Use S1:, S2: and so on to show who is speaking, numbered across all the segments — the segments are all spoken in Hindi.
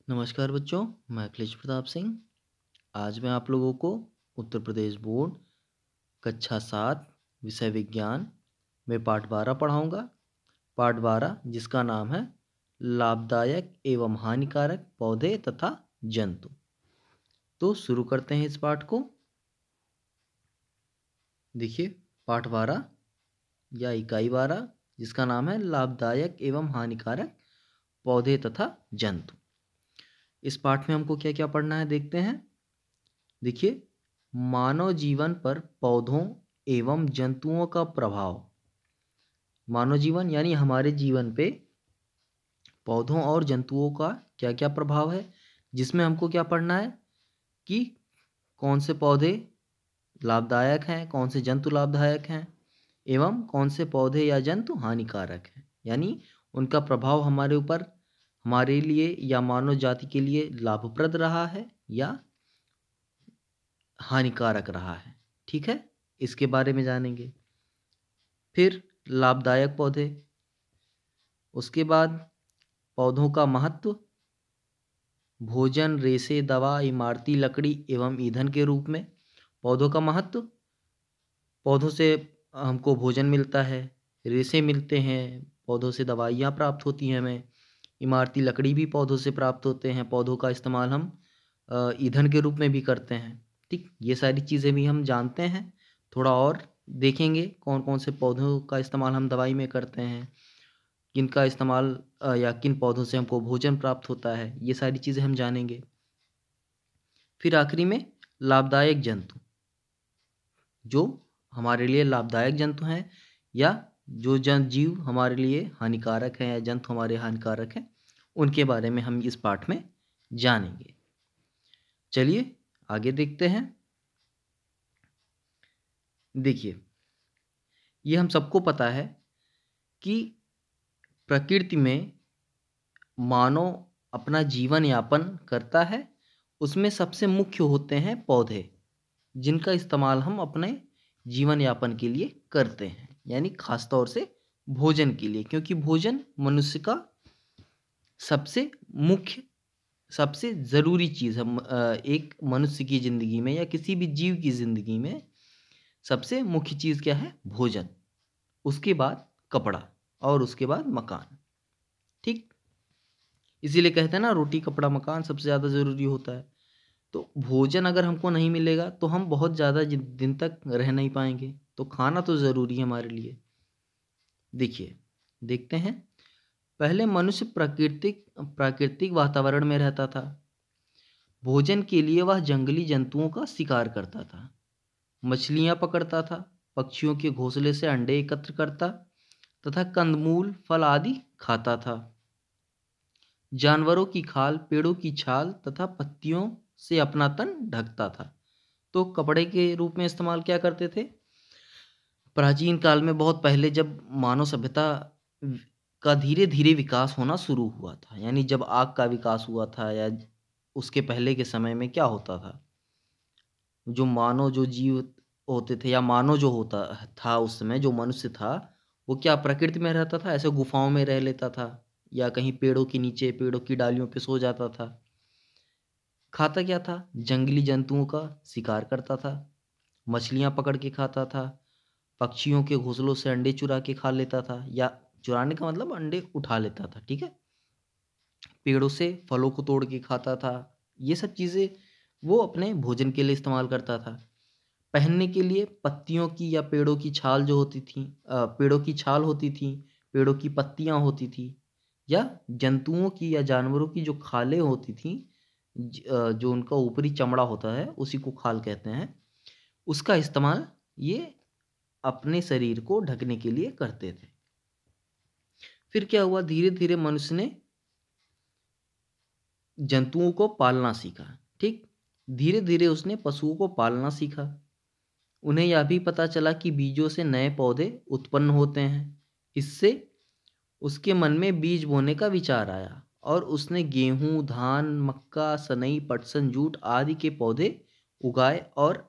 S1: नमस्कार बच्चों, मैं अखिलेश प्रताप सिंह। आज मैं आप लोगों को उत्तर प्रदेश बोर्ड कक्षा 7 विषय विज्ञान में पाठ 12 पढ़ाऊंगा। पाठ 12 जिसका नाम है लाभदायक एवं हानिकारक पौधे तथा जंतु। तो शुरू करते हैं इस पाठ को। देखिए, पाठ 12 या इकाई 12 जिसका नाम है लाभदायक एवं हानिकारक पौधे तथा जंतु। इस पाठ में हमको क्या क्या पढ़ना है देखते हैं। देखिए, मानव जीवन पर पौधों एवं जंतुओं का प्रभाव। मानव जीवन यानी हमारे जीवन पे पौधों और जंतुओं का क्या क्या प्रभाव है, जिसमें हमको क्या पढ़ना है कि कौन से पौधे लाभदायक हैं, कौन से जंतु लाभदायक हैं एवं कौन से पौधे या जंतु हानिकारक हैं। यानी उनका प्रभाव हमारे ऊपर, हमारे लिए या मानव जाति के लिए लाभप्रद रहा है या हानिकारक रहा है। ठीक है, इसके बारे में जानेंगे। फिर लाभदायक पौधे, उसके बाद पौधों का महत्व, भोजन, रेशे, दवा, इमारती लकड़ी एवं ईंधन के रूप में। पौधों का महत्व, पौधों से हमको भोजन मिलता है, रेशे मिलते हैं, पौधों से दवाइयाँ प्राप्त होती हैं हमें, इमारती लकड़ी भी पौधों से प्राप्त होते हैं, पौधों का इस्तेमाल हम ईंधन के रूप में भी करते हैं। ठीक, ये सारी चीज़ें भी हम जानते हैं। थोड़ा और देखेंगे कौन कौन से पौधों का इस्तेमाल हम दवाई में करते हैं, किन का इस्तेमाल या किन पौधों से हमको भोजन प्राप्त होता है, ये सारी चीज़ें हम जानेंगे। फिर आखिरी में लाभदायक जंतु, जो हमारे लिए लाभदायक जंतु हैं या जो जीव हमारे लिए हानिकारक हैं या जंतु हमारे हानिकारक हैं, उनके बारे में हम इस पाठ में जानेंगे। चलिए आगे देखते हैं। देखिए, ये हम सबको पता है कि प्रकृति में मानव अपना जीवन यापन करता है, उसमें सबसे मुख्य होते हैं पौधे, जिनका इस्तेमाल हम अपने जीवन यापन के लिए करते हैं, यानी खास तौर से भोजन के लिए, क्योंकि भोजन मनुष्य का सबसे मुख्य, सबसे ज़रूरी चीज़ है। एक मनुष्य की ज़िंदगी में या किसी भी जीव की ज़िंदगी में सबसे मुख्य चीज़ क्या है? भोजन, उसके बाद कपड़ा और उसके बाद मकान। ठीक, इसीलिए कहते हैं ना, रोटी कपड़ा मकान सबसे ज़्यादा ज़रूरी होता है। तो भोजन अगर हमको नहीं मिलेगा तो हम बहुत ज़्यादा दिन तक रह नहीं पाएंगे, तो खाना तो ज़रूरी है हमारे लिए। देखिए, देखते हैं। पहले मनुष्य प्राकृतिक वातावरण में रहता था। भोजन के लिए वह जंगली जंतुओं का शिकार करता था, मछलियाँ पकड़ता था, पक्षियों के घोंसले से अंडे एकत्र करता तथा कंदमूल, फल आदि खाता था। जानवरों की खाल, पेड़ों की छाल तथा पत्तियों से अपना तन ढकता था। तो कपड़े के रूप में इस्तेमाल क्या करते थे? प्राचीन काल में, बहुत पहले, जब मानव सभ्यता का धीरे धीरे विकास होना शुरू हुआ था, यानी जब आग का विकास हुआ था या उसके पहले के समय में क्या होता था, जो जीव होते थे या मानव जो होता था उस समय, जो मनुष्य था, वो क्या प्रकृति में रहता था, ऐसे गुफाओं में रह लेता था या कहीं पेड़ों के नीचे, पेड़ों की डालियों पे सो जाता था। खाता क्या था? जंगली जंतुओं का शिकार करता था, मछलियाँ पकड़ के खाता था, पक्षियों के घोंसलों से अंडे चुरा के खा लेता था, या चुराने का मतलब अंडे उठा लेता था। ठीक है, पेड़ों से फलों को तोड़ के खाता था। ये सब चीज़ें वो अपने भोजन के लिए इस्तेमाल करता था। पहनने के लिए पत्तियों की या पेड़ों की छाल जो होती थी, पेड़ों की छाल होती थी, पेड़ों की पत्तियां होती थी, या जंतुओं की या जानवरों की जो खालें होती थी, जो उनका ऊपरी चमड़ा होता है, उसी को खाल कहते हैं, उसका इस्तेमाल ये अपने शरीर को ढकने के लिए करते थे। फिर क्या हुआ? धीरे धीरे मनुष्य ने जंतुओं को पालना सीखा। ठीक, धीरे धीरे उसने पशुओं को पालना सीखा। उन्हें यह भी पता चला कि बीजों से नए पौधे उत्पन्न होते हैं। इससे उसके मन में बीज बोने का विचार आया और उसने गेहूं, धान, मक्का, सनई, पटसन, जूट आदि के पौधे उगाए और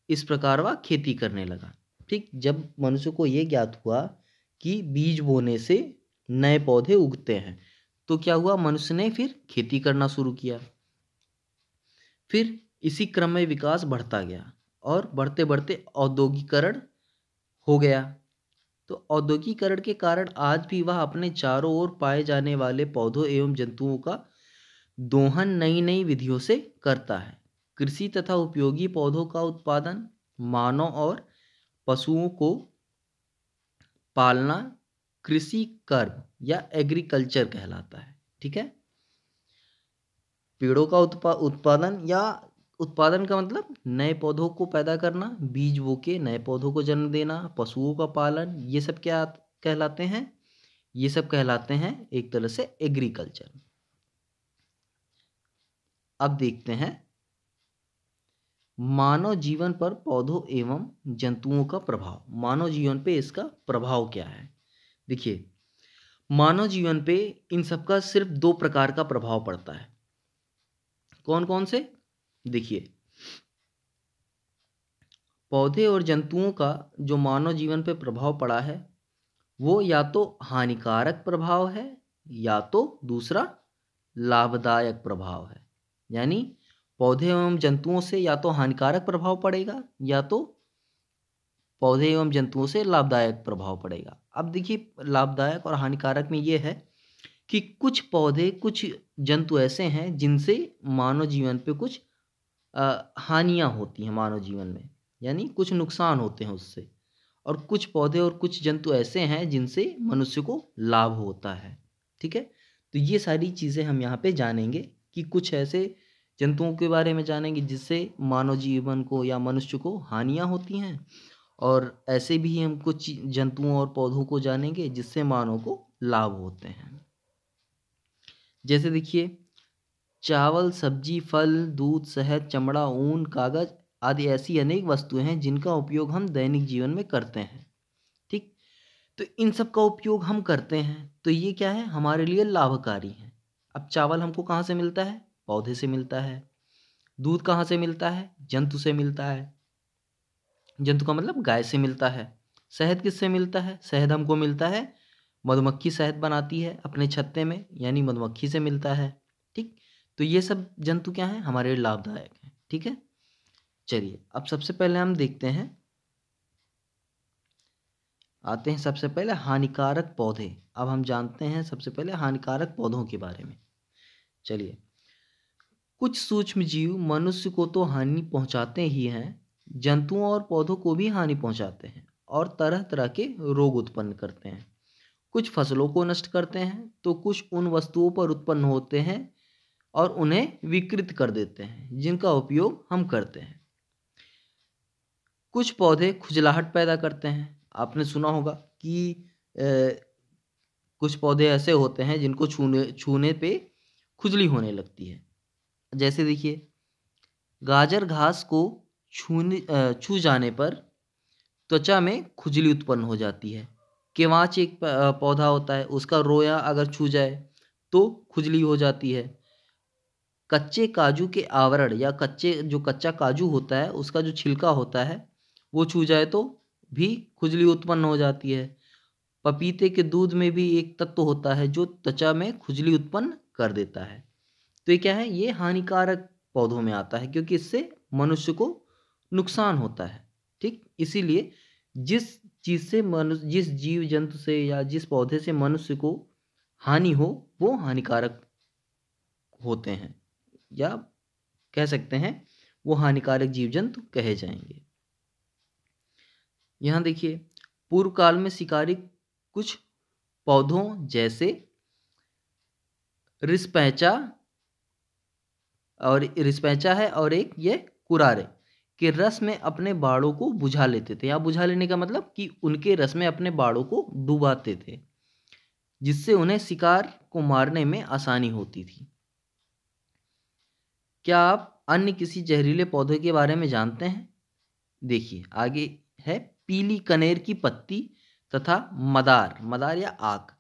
S1: इस प्रकार वह खेती करने लगा। ठीक, जब मनुष्य को यह ज्ञात हुआ कि बीज बोने से नए पौधे उगते हैं, तो क्या हुआ, मनुष्य ने फिर खेती करना शुरू किया। फिर इसी क्रम में विकास बढ़ता गया और बढ़ते बढ़ते औद्योगिकरण हो गया। तो औद्योगिकरण के कारण आज भी वह अपने चारों ओर पाए जाने वाले पौधों एवं जंतुओं का दोहन नई नई विधियों से करता है। कृषि तथा उपयोगी पौधों का उत्पादन, मानव और पशुओं को पालना कृषि कर्म या एग्रीकल्चर कहलाता है। ठीक है, पेड़ों का उत्पादन या उत्पादन का मतलब नए पौधों को पैदा करना, बीज बो के नए पौधों को जन्म देना, पशुओं का पालन, ये सब क्या कहलाते हैं, ये सब कहलाते हैं एक तरह से एग्रीकल्चर। अब देखते हैं मानव जीवन पर पौधों एवं जंतुओं का प्रभाव। मानव जीवन पे इसका प्रभाव क्या है। देखिए, मानव जीवन पे इन सब का सिर्फ दो प्रकार का प्रभाव पड़ता है। कौन कौन से, देखिए, पौधे और जंतुओं का जो मानव जीवन पे प्रभाव पड़ा है वो या तो हानिकारक प्रभाव है या तो दूसरा लाभदायक प्रभाव है। यानी पौधे एवं जंतुओं से या तो हानिकारक प्रभाव पड़ेगा या तो पौधे एवं जंतुओं से लाभदायक प्रभाव पड़ेगा। अब देखिए, लाभदायक और हानिकारक में ये है कि कुछ पौधे कुछ जंतु ऐसे हैं जिनसे मानव जीवन पे कुछ हानियाँ होती हैं मानव जीवन में, यानी कुछ नुकसान होते हैं उससे। और कुछ पौधे और कुछ जंतु ऐसे हैं जिनसे मनुष्य को लाभ होता है। ठीक है, तो ये सारी चीज़ें हम यहाँ पे जानेंगे कि कुछ ऐसे जंतुओं के बारे में जानेंगे जिससे मानव जीवन को या मनुष्य को हानियाँ होती हैं, और ऐसे भी हम कुछ जंतुओं और पौधों को जानेंगे जिससे मानव को लाभ होते हैं। जैसे देखिए, चावल, सब्जी, फल, दूध, शहद, चमड़ा, ऊन, कागज आदि ऐसी अनेक वस्तुएं हैं जिनका उपयोग हम दैनिक जीवन में करते हैं। ठीक, तो इन सब का उपयोग हम करते हैं तो ये क्या है, हमारे लिए लाभकारी है। अब चावल हमको कहाँ से मिलता है, पौधे से मिलता है। दूध कहाँ से मिलता है, जंतु से मिलता है। जंतु का मतलब गाय से मिलता है। शहद किससे मिलता है, शहद हमको मिलता है, मधुमक्खी शहद बनाती है अपने छत्ते में, यानी मधुमक्खी से मिलता है। ठीक, तो ये सब जंतु क्या हैं, हमारे लिए लाभदायक हैं। ठीक है, चलिए अब सबसे पहले हम देखते हैं, आते हैं सबसे पहले हानिकारक पौधे। अब हम जानते हैं सबसे पहले हानिकारक पौधों के बारे में। चलिए, कुछ सूक्ष्म जीव मनुष्य को तो हानि पहुंचाते ही हैं, जंतुओं और पौधों को भी हानि पहुंचाते हैं और तरह तरह के रोग उत्पन्न करते हैं। कुछ फसलों को नष्ट करते हैं तो कुछ उन वस्तुओं पर उत्पन्न होते हैं और उन्हें विकृत कर देते हैं जिनका उपयोग हम करते हैं। कुछ पौधे खुजलाहट पैदा करते हैं। आपने सुना होगा कि कुछ पौधे ऐसे होते हैं जिनको छूने पे खुजली होने लगती है। जैसे देखिए, गाजर घास को छू जाने पर त्वचा में खुजली उत्पन्न हो जाती है। केवाच एक पौधा होता है, उसका रोया अगर छू जाए तो खुजली हो जाती है। कच्चे काजू के आवरण या कच्चा काजू होता है उसका जो छिलका होता है वो छू जाए तो भी खुजली उत्पन्न हो जाती है। पपीते के दूध में भी एक तत्व होता है जो त्वचा में खुजली उत्पन्न कर देता है। तो ये क्या है, ये हानिकारक पौधों में आता है क्योंकि इससे मनुष्य को नुकसान होता है। ठीक, इसीलिए जिस जीव जंतु से या जिस पौधे से मनुष्य को हानि हो वो हानिकारक होते हैं, या कह सकते हैं वो हानिकारक जीव जंतु कहे जाएंगे। यहाँ देखिए, पूर्व काल में शिकारी कुछ पौधों जैसे रिस्पैचा है और एक ये कुरारे के रस में अपने बाड़ों को बुझा लेते थे। या बुझा लेने का मतलब कि उनके रस में अपने बाड़ों को डुबाते थे जिससे उन्हें शिकार को मारने में आसानी होती थी। क्या आप अन्य किसी जहरीले पौधे के बारे में जानते हैं? देखिए, आगे है पीली कनेर की पत्ती तथा मदार या आक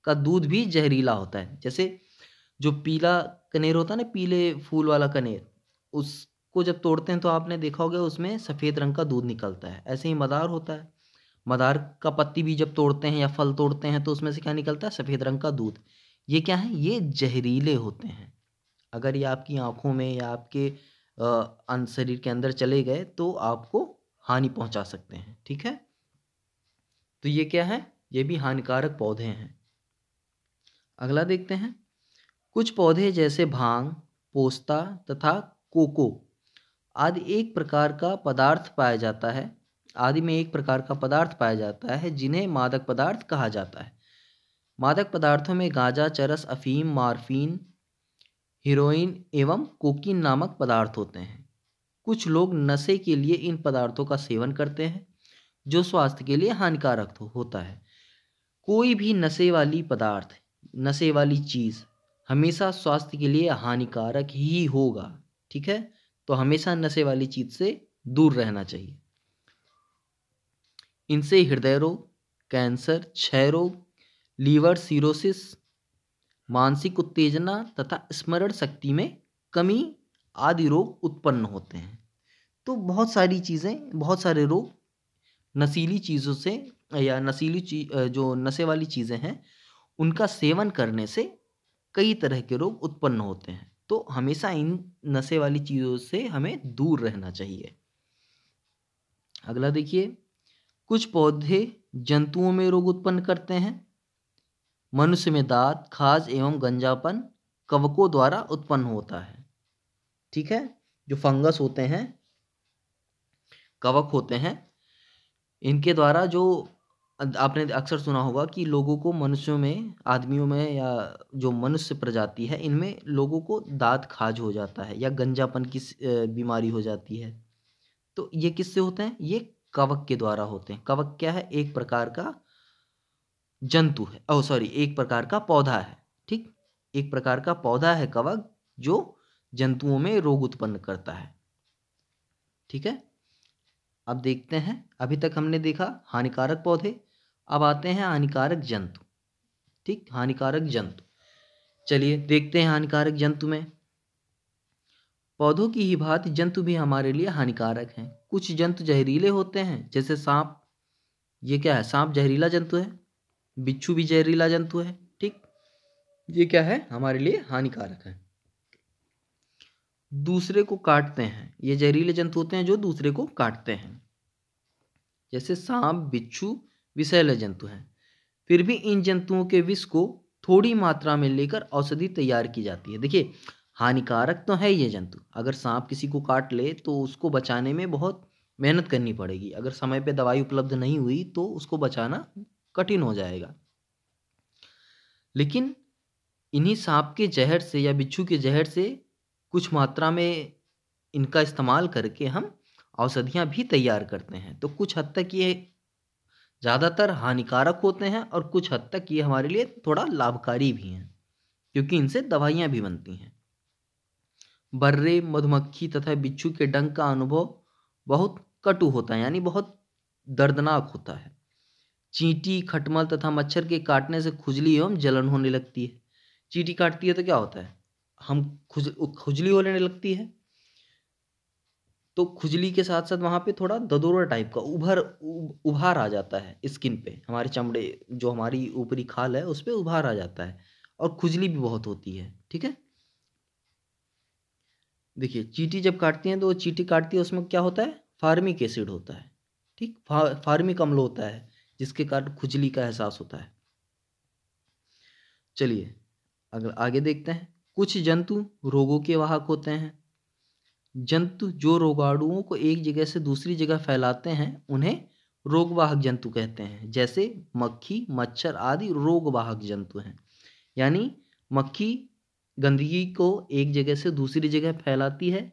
S1: का दूध भी जहरीला होता है। जैसे जो पीला कनेर होता है ना, पीले फूल वाला कनेर, उसको जब तोड़ते हैं तो आपने देखा होगा उसमें सफ़ेद रंग का दूध निकलता है। ऐसे ही मदार होता है, मदार का पत्ती भी जब तोड़ते हैं या फल तोड़ते हैं तो उसमें से क्या निकलता है, सफ़ेद रंग का दूध। ये क्या है, ये जहरीले होते हैं। अगर ये आपकी आँखों में या आपके शरीर के अंदर चले गए तो आपको हानि पहुँचा सकते हैं, ठीक है? तो ये क्या है, ये भी हानिकारक पौधे हैं। अगला देखते हैं, कुछ पौधे जैसे भांग, पोस्ता तथा कोको आदि एक प्रकार का पदार्थ पाया जाता है आदि में एक प्रकार का पदार्थ पाया जाता है जिन्हें मादक पदार्थ कहा जाता है। मादक पदार्थों में गांजा, चरस, अफीम, मार्फीन, हीरोइन एवं कोकीन नामक पदार्थ होते हैं। कुछ लोग नशे के लिए इन पदार्थों का सेवन करते हैं जो स्वास्थ्य के लिए हानिकारक होता है। कोई भी नशे वाली पदार्थ, नशे वाली चीज़ हमेशा स्वास्थ्य के लिए हानिकारक ही होगा, ठीक है? तो हमेशा नशे वाली चीज़ से दूर रहना चाहिए। इनसे हृदय रोग, कैंसर, क्षय रोग, लीवर सिरोसिस, मानसिक उत्तेजना तथा स्मरण शक्ति में कमी आदि रोग उत्पन्न होते हैं। तो बहुत सारी चीज़ें, बहुत सारे रोग नशीली चीज़ों से या जो नशे वाली चीज़ें हैं उनका सेवन करने से कई तरह के रोग उत्पन्न होते हैं। तो हमेशा इन नशे वाली चीज़ों से हमें दूर रहना चाहिए। अगला देखिए, कुछ पौधे जंतुओं में रोग उत्पन्न करते हैं। मनुष्य में दांत, खाज एवं गंजापन कवकों द्वारा उत्पन्न होता है, ठीक है? जो फंगस होते हैं, कवक होते हैं, इनके द्वारा जो आपने अक्सर सुना होगा कि लोगों को, मनुष्यों में, आदमियों में या जो मनुष्य प्रजाति है इनमें लोगों को दांत खाज हो जाता है या गंजापन की बीमारी हो जाती है। तो ये किससे होते हैं? ये कवक के द्वारा होते हैं। कवक क्या है? एक प्रकार का जंतु है, एक प्रकार का पौधा है, ठीक? एक प्रकार का पौधा है कवक जो जंतुओं में रोग उत्पन्न करता है, ठीक है? अब देखते हैं, अभी तक हमने देखा हानिकारक पौधे, अब आते हैं हानिकारक जंतु, ठीक? हानिकारक जंतु, चलिए देखते हैं हानिकारक जंतु में। पौधों की ही भांति जंतु भी हमारे लिए हानिकारक हैं। कुछ जंतु जहरीले होते हैं, जैसे सांप। ये क्या है? सांप जहरीला जंतु है। बिच्छू भी जहरीला जंतु है, ठीक? ये क्या है? हमारे लिए हानिकारक है। दूसरे को काटते हैं, ये जहरीले जंतु होते हैं जो दूसरे को काटते हैं, जैसे सांप, बिच्छू विषैले जंतु हैं। फिर भी इन जंतुओं के विष को थोड़ी मात्रा में लेकर औषधि तैयार की जाती है। देखिए, हानिकारक तो है ये जंतु। अगर सांप किसी को काट ले तो उसको बचाने में बहुत मेहनत करनी पड़ेगी। अगर समय पे दवाई उपलब्ध नहीं हुई तो उसको बचाना कठिन हो जाएगा। लेकिन इन्हीं सांप के जहर से या बिच्छू के जहर से कुछ मात्रा में इनका इस्तेमाल करके हम औषधियाँ भी तैयार करते हैं। तो कुछ हद तक ये ज़्यादातर हानिकारक होते हैं और कुछ हद तक ये हमारे लिए थोड़ा लाभकारी भी हैं, क्योंकि इनसे दवाइयाँ भी बनती हैं। बर्रे, मधुमक्खी तथा बिच्छू के डंक का अनुभव बहुत कटु होता है, यानी बहुत दर्दनाक होता है। चींटी, खटमल तथा मच्छर के काटने से खुजली एवं जलन होने लगती है। चींटी काटती है तो क्या होता है? हम खुजली होने लगती है। तो खुजली के साथ साथ वहाँ पे थोड़ा ददोरा टाइप का उभार आ जाता है स्किन पे, हमारे चमड़े, जो हमारी ऊपरी खाल है उस पे उभार आ जाता है और खुजली भी बहुत होती है, ठीक है? देखिए, चींटी जब काटती हैं तो वो चींटी काटती है, उसमें क्या होता है? फार्मिक एसिड होता है, ठीक? फार्मिक अम्ल होता है जिसके कारण खुजली का एहसास होता है। चलिए अगर आगे देखते हैं, कुछ जंतु रोगों के वाहक होते हैं। जंतु जो रोगाणुओं को एक जगह से दूसरी जगह फैलाते हैं उन्हें रोगवाहक जंतु कहते हैं। जैसे मक्खी, मच्छर आदि रोगवाहक जंतु हैं। यानी मक्खी गंदगी को एक जगह से दूसरी जगह फैलाती है,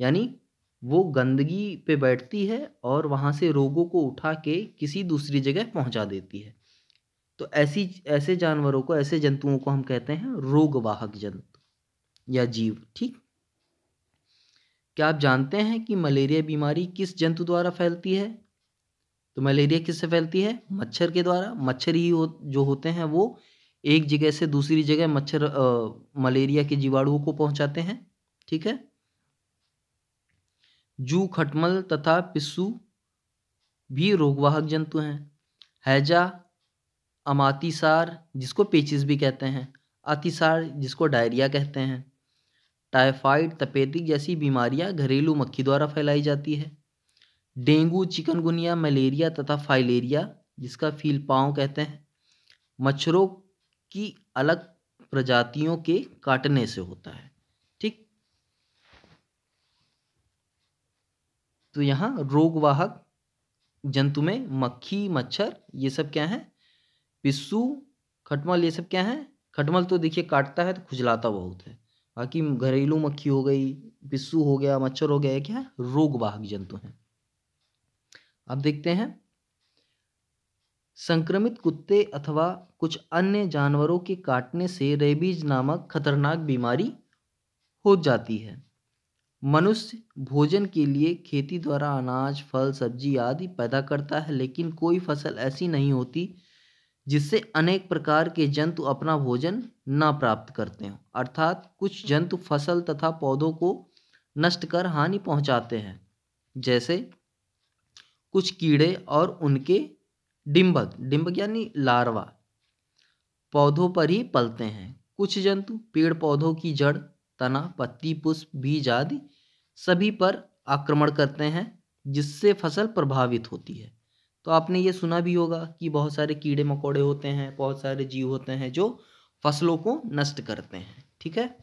S1: यानी वो गंदगी पे बैठती है और वहाँ से रोगों को उठा के किसी दूसरी जगह पहुँचा देती है। तो ऐसे जानवरों को, ऐसे जंतुओं को हम कहते हैं रोगवाहक जंतु या जीव, ठीक? क्या आप जानते हैं कि मलेरिया बीमारी किस जंतु द्वारा फैलती है? तो मलेरिया किससे फैलती है? मच्छर के द्वारा। मच्छर ही जो होते हैं वो एक जगह से दूसरी जगह मलेरिया के जीवाणुओं को पहुंचाते हैं, ठीक है? जू, खटमल तथा पिस्सू भी रोगवाहक जंतु हैं। हैजा, अमातीसार जिसको पेचिस भी कहते हैं, अतिसार जिसको डायरिया कहते हैं, टाइफाइड, तपेदिक जैसी बीमारियां घरेलू मक्खी द्वारा फैलाई जाती है। डेंगू, चिकनगुनिया, मलेरिया तथा फाइलेरिया जिसका फीलपाँव कहते हैं, मच्छरों की अलग प्रजातियों के काटने से होता है। ठीक, तो यहाँ रोगवाहक जंतु में मक्खी, मच्छर ये सब क्या है, पिस्सू, खटमल ये सब क्या है। खटमल तो देखिए काटता है तो खुजलाता बहुत है, बाकी घरेलू मक्खी हो गई, पिस्सू हो गया, मच्छर हो गया, ये क्या है, रोगवाहक जंतु हैं। अब देखते हैं, संक्रमित कुत्ते अथवा कुछ अन्य जानवरों के काटने से रेबीज नामक खतरनाक बीमारी हो जाती है। मनुष्य भोजन के लिए खेती द्वारा अनाज, फल, सब्जी आदि पैदा करता है, लेकिन कोई फसल ऐसी नहीं होती जिससे अनेक प्रकार के जंतु अपना भोजन न प्राप्त करते हों। अर्थात कुछ जंतु फसल तथा पौधों को नष्ट कर हानि पहुंचाते हैं, जैसे कुछ कीड़े और उनके डिंबक, डिंबक यानी लार्वा, पौधों पर ही पलते हैं। कुछ जंतु पेड़ पौधों की जड़, तना, पत्ती, पुष्प, बीज आदि सभी पर आक्रमण करते हैं, जिससे फसल प्रभावित होती है। तो आपने ये सुना भी होगा कि बहुत सारे कीड़े मकोड़े होते हैं, बहुत सारे जीव होते हैं जो फसलों को नष्ट करते हैं। ठीक है,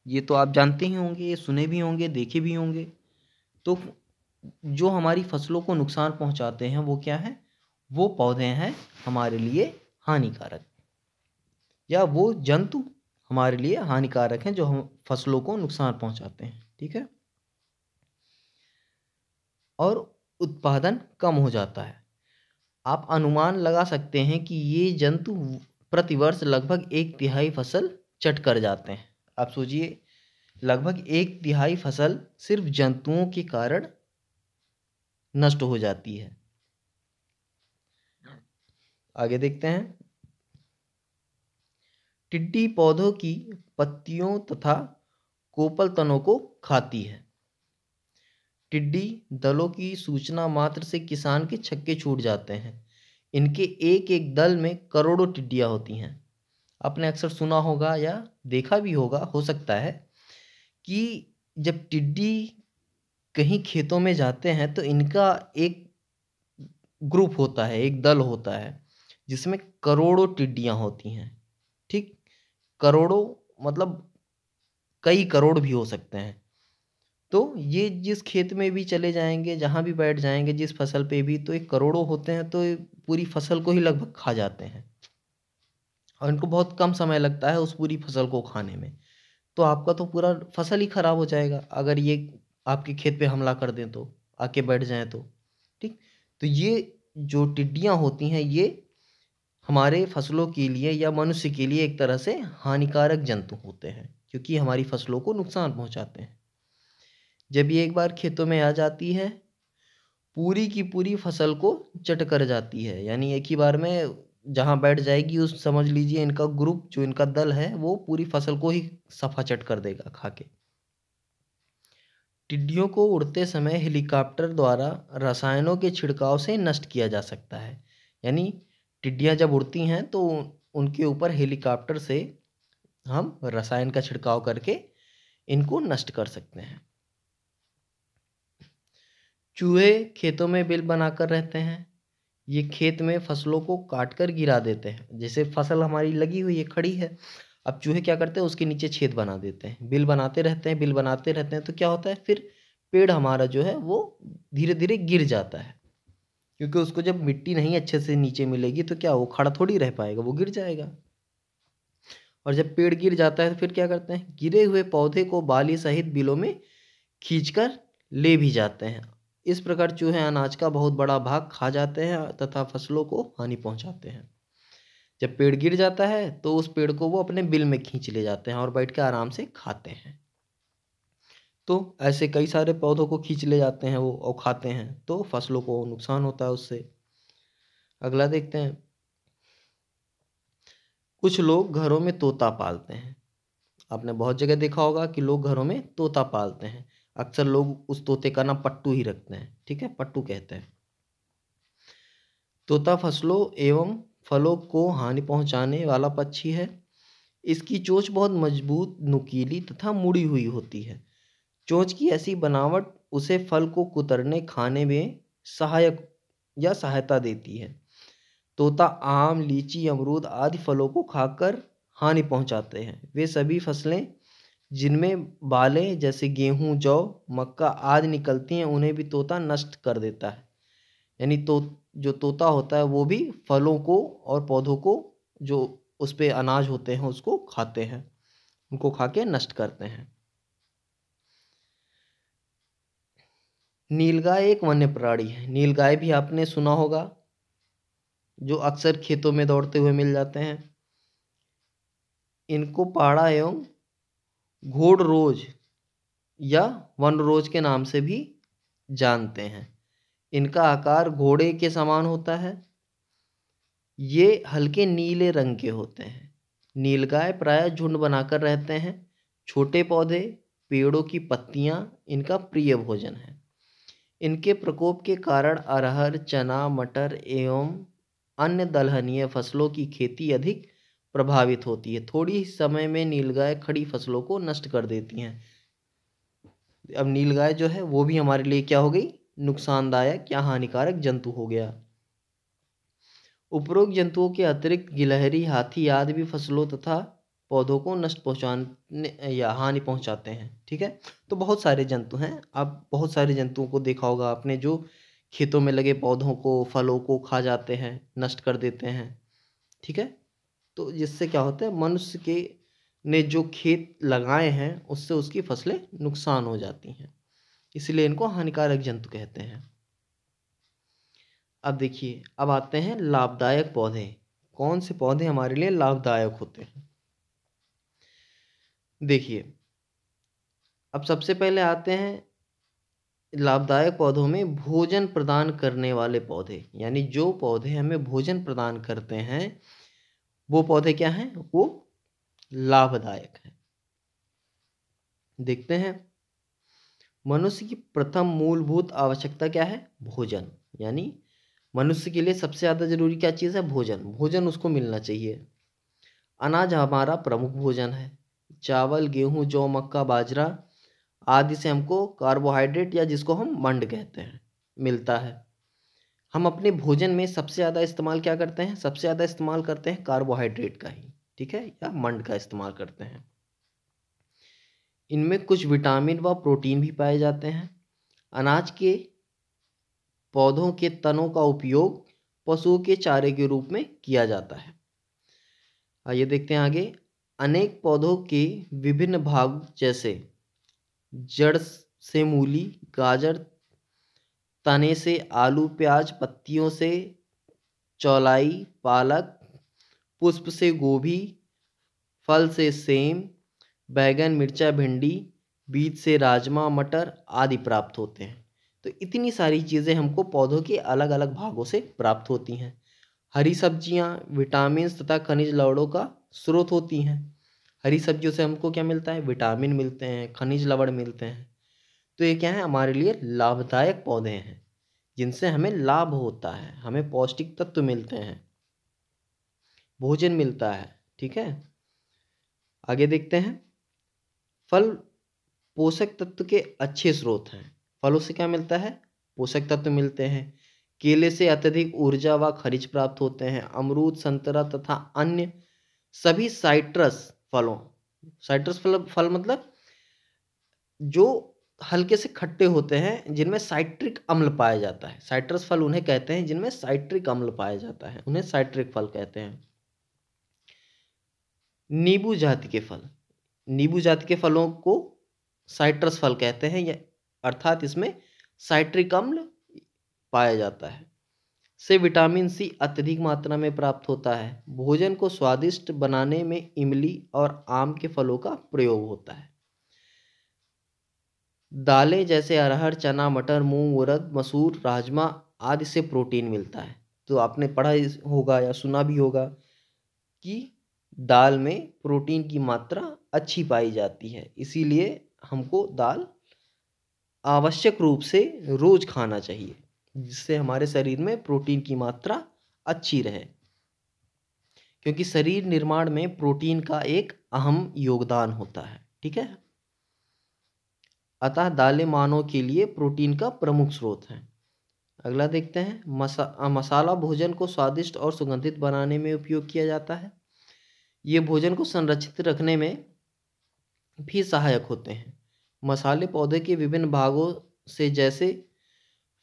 S1: ये तो आप जानते ही होंगे, ये सुने भी होंगे, देखे भी होंगे। तो जो हमारी फसलों को नुकसान पहुंचाते हैं वो क्या है, वो पौधे हैं हमारे लिए हानिकारक, या वो जंतु हमारे लिए हानिकारक हैं जो हम फसलों को नुकसान पहुंचाते हैं। ठीक है, और उत्पादन कम हो जाता है। आप अनुमान लगा सकते हैं कि ये जंतु प्रतिवर्ष लगभग 1/3 फसल चट कर जाते हैं। आप सोचिए, लगभग 1/3 फसल सिर्फ जंतुओं के कारण नष्ट हो जाती है। आगे देखते हैं, टिड्डी पौधों की पत्तियों तथा कोपल तनों को खाती है। टिड्डी दलों की सूचना मात्र से किसान के छक्के छूट जाते हैं। इनके एक एक दल में करोड़ों टिड्डियां होती हैं। आपने अक्सर सुना होगा या देखा भी होगा, हो सकता है, कि जब टिड्डी कहीं खेतों में जाते हैं तो इनका एक ग्रुप होता है, एक दल होता है जिसमें करोड़ों टिड्डियां होती हैं। ठीक, करोड़ों मतलब कई करोड़ भी हो सकते हैं। तो ये जिस खेत में भी चले जाएंगे, जहाँ भी बैठ जाएंगे, जिस फसल पे भी, तो एक करोड़ों होते हैं, तो ये पूरी फसल को ही लगभग खा जाते हैं और इनको बहुत कम समय लगता है उस पूरी फसल को खाने में। तो आपका तो पूरा फसल ही खराब हो जाएगा अगर ये आपके खेत पे हमला कर दें, तो आके बैठ जाएं तो। ठीक, तो ये जो टिड्डियां होती हैं ये हमारे फसलों के लिए या मनुष्य के लिए एक तरह से हानिकारक जंतु होते हैं, क्योंकि हमारी फसलों को नुकसान पहुंचाते हैं। जब ये एक बार खेतों में आ जाती है, पूरी की पूरी फसल को चट कर जाती है, यानी एक ही बार में जहाँ बैठ जाएगी, उस समझ लीजिए इनका ग्रुप, जो इनका दल है, वो पूरी फसल को ही सफा चट कर देगा खा के। टिड्डियों को उड़ते समय हेलीकॉप्टर द्वारा रसायनों के छिड़काव से नष्ट किया जा सकता है। यानी टिड्डियाँ जब उड़ती हैं तो उनके ऊपर हेलीकॉप्टर से हम रसायन का छिड़काव करके इनको नष्ट कर सकते हैं। चूहे खेतों में बिल बनाकर रहते हैं। ये खेत में फसलों को काट कर गिरा देते हैं। जैसे फसल हमारी लगी हुई है, खड़ी है, अब चूहे क्या करते हैं, उसके नीचे छेद बना देते हैं, बिल बनाते रहते हैं, बिल बनाते रहते हैं। तो क्या होता है, फिर पेड़ हमारा जो है वो धीरे धीरे गिर जाता है, क्योंकि उसको जब मिट्टी नहीं अच्छे से नीचे मिलेगी तो क्या वो खड़ा थोड़ी रह पाएगा, वो गिर जाएगा। और जब पेड़ गिर जाता है तो फिर क्या करते हैं, गिरे हुए पौधे को बाली सहित बिलों में खींचकर ले भी जाते हैं। इस प्रकार चूहे अनाज का बहुत बड़ा भाग खा जाते हैं तथा फसलों को हानि पहुंचाते हैं। जब पेड़ गिर जाता है तो उस पेड़ को वो अपने बिल में खींच ले जाते हैं और बैठ के आराम से खाते हैं। तो ऐसे कई सारे पौधों को खींच ले जाते हैं वो और खाते हैं, तो फसलों को नुकसान होता है उससे। अगला देखते हैं, कुछ लोग घरों में तोता पालते हैं। आपने बहुत जगह देखा होगा कि लोग घरों में तोता पालते हैं। अक्सर लोग उस तोते का नाम पट्टू ही रखते हैं। ठीक है, पट्टू कहते हैं। तोता फसलों एवं फलों को हानि पहुंचाने वाला पक्षी है। इसकी चोंच बहुत मजबूत, नुकीली तथा मुड़ी हुई होती है। चोंच की ऐसी बनावट उसे फल को कुतरने खाने में सहायक या सहायता देती है। तोता आम, लीची, अमरूद आदि फलों को खाकर हानि पहुंचाते हैं। वे सभी फसलें जिनमें बालें जैसे गेहूं, जौ, मक्का आदि निकलती हैं उन्हें भी तोता नष्ट कर देता है। यानी तो जो तोता होता है वो भी फलों को और पौधों को, जो उस पे अनाज होते हैं, उसको खाते हैं, उनको खा के नष्ट करते हैं। नीलगाय एक वन्य प्राणी है। नीलगाय भी आपने सुना होगा, जो अक्सर खेतों में दौड़ते हुए मिल जाते हैं। इनको पाड़ा एवं घोड़रोज या वनरोज के नाम से भी जानते हैं। इनका आकार घोड़े के समान होता है। ये हल्के नीले रंग के होते हैं। नीलगाय प्रायः झुंड बनाकर रहते हैं। छोटे पौधे, पेड़ों की पत्तियां इनका प्रिय भोजन है। इनके प्रकोप के कारण अरहर, चना, मटर एवं अन्य दलहनीय फसलों की खेती अधिक प्रभावित होती है। थोड़ी ही समय में नीलगाय खड़ी फसलों को नष्ट कर देती हैं। अब नीलगाय जो है वो भी हमारे लिए क्या हो गई, नुकसानदायक या हानिकारक जंतु हो गया। उपरोक्त जंतुओं के अतिरिक्त गिलहरी, हाथी आदि भी फसलों तथा पौधों को नष्ट पहुंचाने या हानि पहुंचाते हैं। ठीक है, तो बहुत सारे जंतु हैं। आप बहुत सारे जंतुओं को देखा होगा आपने, जो खेतों में लगे पौधों को, फलों को खा जाते हैं, नष्ट कर देते हैं। ठीक है, तो जिससे क्या होता है, मनुष्य के ने जो खेत लगाए हैं उससे उसकी फसलें नुकसान हो जाती हैं, इसलिए इनको हानिकारक जंतु कहते हैं। अब देखिए, अब आते हैं लाभदायक पौधे। कौन से पौधे हमारे लिए लाभदायक होते हैं? देखिए, अब सबसे पहले आते हैं लाभदायक पौधों में भोजन प्रदान करने वाले पौधे। यानी जो पौधे हमें भोजन प्रदान करते हैं वो पौधे क्या हैं, वो लाभदायक हैं। देखते हैं, मनुष्य की प्रथम मूलभूत आवश्यकता क्या है? भोजन। यानी मनुष्य के लिए सबसे ज़्यादा जरूरी क्या चीज़ है? भोजन। भोजन उसको मिलना चाहिए। अनाज हमारा प्रमुख भोजन है। चावल, गेहूं, जौ, मक्का, बाजरा आदि से हमको कार्बोहाइड्रेट या जिसको हम मंड कहते हैं मिलता है। हम अपने भोजन में सबसे ज़्यादा इस्तेमाल क्या करते हैं? सबसे ज़्यादा इस्तेमाल करते हैं कार्बोहाइड्रेट का ही, ठीक है, या मंड का इस्तेमाल करते हैं। इनमें कुछ विटामिन व प्रोटीन भी पाए जाते हैं। अनाज के पौधों के तनों का उपयोग पशुओं के चारे के रूप में किया जाता है। आइए देखते हैं आगे। अनेक पौधों के विभिन्न भाग जैसे जड़ से मूली, गाजर, तने से आलू, प्याज, पत्तियों से चौलाई, पालक, पुष्प से गोभी, फल से सेम, बैगन, मिर्चा, भिंडी, बीज से राजमा, मटर आदि प्राप्त होते हैं। तो इतनी सारी चीज़ें हमको पौधों के अलग अलग भागों से प्राप्त होती हैं। हरी सब्जियां विटामिन तथा खनिज लवणों का स्रोत होती हैं। हरी सब्जियों से हमको क्या मिलता है? विटामिन मिलते हैं, खनिज लवण मिलते हैं। तो ये क्या है? हमारे लिए लाभदायक पौधे हैं, जिनसे हमें लाभ होता है, हमें पौष्टिक तत्व मिलते हैं, भोजन मिलता है। ठीक है, आगे देखते हैं। फल पोषक तत्व के अच्छे स्रोत हैं। फलों से क्या मिलता है? पोषक तत्व मिलते हैं। केले से अत्यधिक ऊर्जा व खनिज प्राप्त होते हैं। अमरूद, संतरा तथा अन्य सभी साइट्रस फलों, साइट्रस फल मतलब जो हल्के से खट्टे होते हैं, जिनमें साइट्रिक अम्ल पाया जाता है। साइट्रस फल उन्हें कहते हैं जिनमें साइट्रिक अम्ल पाया जाता है, उन्हें साइट्रिक फल कहते हैं। नींबू जाति के फल, नींबू जाति के फलों को साइट्रस फल कहते हैं, अर्थात इसमें साइट्रिक अम्ल पाया जाता है। से विटामिन सी अत्यधिक मात्रा में प्राप्त होता है। भोजन को स्वादिष्ट बनाने में इमली और आम के फलों का प्रयोग होता है। दालें जैसे अरहर, चना, मटर, मूंग, उड़द, मसूर, राजमा आदि से प्रोटीन मिलता है। तो आपने पढ़ा होगा या सुना भी होगा कि दाल में प्रोटीन की मात्रा अच्छी पाई जाती है, इसीलिए हमको दाल आवश्यक रूप से रोज खाना चाहिए, जिससे हमारे शरीर में प्रोटीन की मात्रा अच्छी रहे। क्योंकि शरीर निर्माण में प्रोटीन का एक अहम योगदान होता है। ठीक है, अतः दालें मानव के लिए प्रोटीन का प्रमुख स्रोत हैं। अगला देखते हैं, मसाला भोजन को स्वादिष्ट और सुगंधित बनाने में उपयोग किया जाता है। ये भोजन को संरक्षित रखने में भी सहायक होते हैं। मसाले पौधे के विभिन्न भागों से, जैसे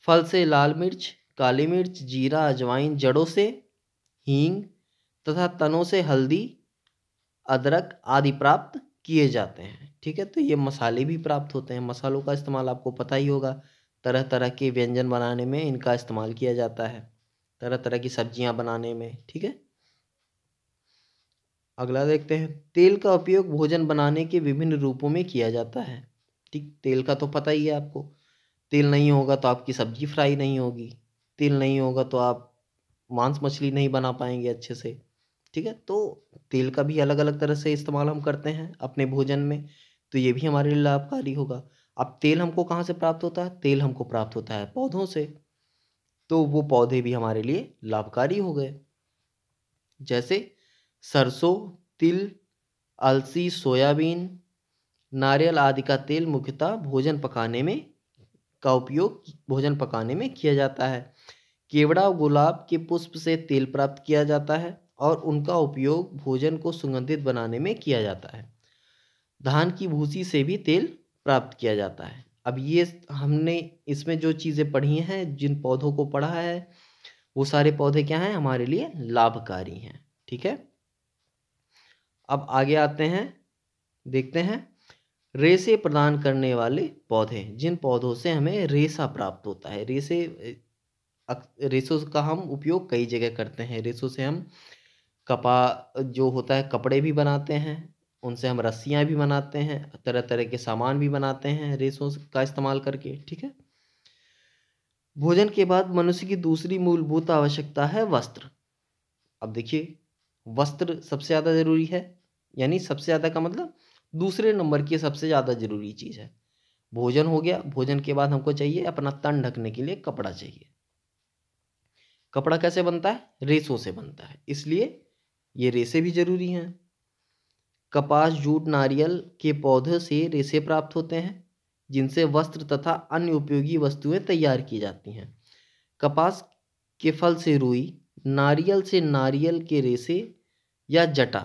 S1: फल से लाल मिर्च, काली मिर्च, जीरा, अजवाइन, जड़ों से हींग तथा तनों से हल्दी, अदरक आदि प्राप्त किए जाते हैं। ठीक है, तो ये मसाले भी प्राप्त होते हैं। मसालों का इस्तेमाल आपको पता ही होगा, तरह तरह के व्यंजन बनाने में इनका इस्तेमाल किया जाता है, तरह तरह की सब्जियां बनाने में। ठीक है, अगला देखते हैं, तेल का उपयोग भोजन बनाने के विभिन्न रूपों में किया जाता है। ठीक, तेल का तो पता ही है आपको, तेल नहीं होगा तो आपकी सब्जी फ्राई नहीं होगी, तेल नहीं होगा तो आप मांस मछली नहीं बना पाएंगे अच्छे से। ठीक है, तो तेल का भी अलग अलग तरह से इस्तेमाल हम करते हैं अपने भोजन में, तो ये भी हमारे लिए लाभकारी होगा। अब तेल हमको कहाँ से प्राप्त होता है? तेल हमको प्राप्त होता है पौधों से, तो वो पौधे भी हमारे लिए लाभकारी हो गए, जैसे सरसों, तिल, अलसी, सोयाबीन, नारियल आदि का तेल मुख्यतः भोजन पकाने में किया जाता है। केवड़ा और गुलाब के पुष्प से तेल प्राप्त किया जाता है और उनका उपयोग भोजन को सुगंधित बनाने में किया जाता है। धान की भूसी से भी तेल प्राप्त किया जाता है। अब ये हमने इसमें जो चीज़ें पढ़ी हैं, जिन पौधों को पढ़ा है, वो सारे पौधे क्या हैं? हमारे लिए लाभकारी हैं। ठीक है, अब आगे आते हैं, देखते हैं रेशे प्रदान करने वाले पौधे। जिन पौधों से हमें रेशा प्राप्त होता है, रेशों का हम उपयोग कई जगह करते हैं। रेशों से हम जो होता है कपड़े भी बनाते हैं, उनसे हम रस्सियाँ भी बनाते हैं, तरह तरह के सामान भी बनाते हैं रेशों का इस्तेमाल करके। ठीक है, भोजन के बाद मनुष्य की दूसरी मूलभूत आवश्यकता है वस्त्र। अब देखिए, वस्त्र सबसे ज़्यादा जरूरी है, यानी सबसे ज़्यादा का मतलब दूसरे नंबर की सबसे ज़्यादा जरूरी चीज़ है। भोजन हो गया, भोजन के बाद हमको चाहिए अपना तन ढकने के लिए कपड़ा चाहिए। कपड़ा कैसे बनता है? रेशों से बनता है, इसलिए ये रेशे भी जरूरी हैं। कपास, जूट, नारियल के पौधे से रेशे प्राप्त होते हैं, जिनसे वस्त्र तथा अन्य उपयोगी वस्तुएं तैयार की जाती हैं। कपास के फल से रुई, नारियल से नारियल के रेशे या जटा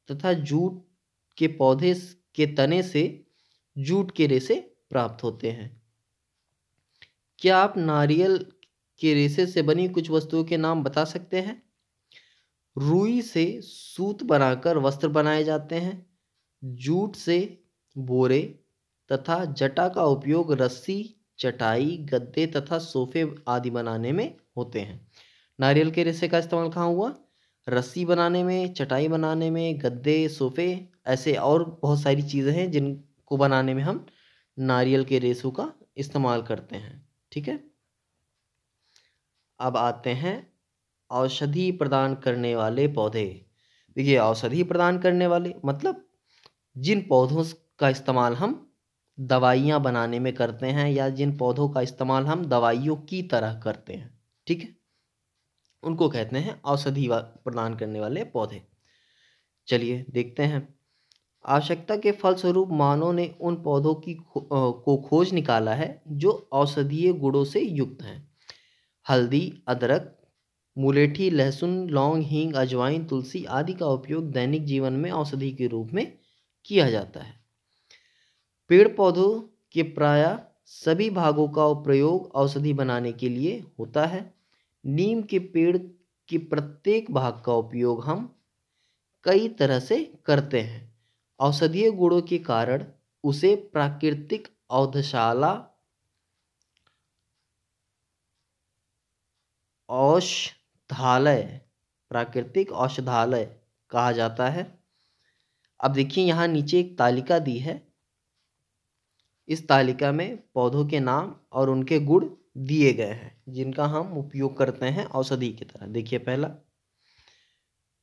S1: तथा जूट के पौधे के तने से जूट के रेशे प्राप्त होते हैं। क्या आप नारियल के रेशे से बनी कुछ वस्तुओं के नाम बता सकते हैं? रुई से सूत बनाकर वस्त्र बनाए जाते हैं। जूट से बोरे तथा जटा का उपयोग रस्सी, चटाई, गद्दे तथा सोफे आदि बनाने में होते हैं। नारियल के रेशे का इस्तेमाल कहाँ हुआ? रस्सी बनाने में, चटाई बनाने में, गद्दे, सोफे, ऐसे और बहुत सारी चीज़ें हैं जिनको बनाने में हम नारियल के रेशों का इस्तेमाल करते हैं। ठीक है, अब आते हैं औषधि प्रदान करने वाले पौधे। देखिए, औषधि प्रदान करने वाले मतलब जिन पौधों का इस्तेमाल हम दवाइयाँ बनाने में करते हैं, या जिन पौधों का इस्तेमाल हम दवाइयों की तरह करते हैं, ठीक है, उनको कहते हैं औषधि प्रदान करने वाले पौधे। चलिए देखते हैं। आवश्यकता के फलस्वरूप मानव ने उन पौधों को खोज निकाला है जो औषधीय गुणों से युक्त हैं। हल्दी, अदरक, मुलेठी, लहसुन, लौंग, हींग, अजवाइन, तुलसी आदि का उपयोग दैनिक जीवन में औषधि के रूप में किया जाता है। पेड़ पौधों के प्रायः सभी भागों का प्रयोग औषधि बनाने के लिए होता है। नीम के पेड़ के प्रत्येक भाग का उपयोग हम कई तरह से करते हैं। औषधीय गुणों के कारण उसे प्राकृतिक औषधालय कहा जाता है। अब देखिए, यहाँ नीचे एक तालिका दी है। इस तालिका में पौधों के नाम और उनके गुण दिए गए हैं जिनका हम उपयोग करते हैं औषधि की तरह। देखिए, पहला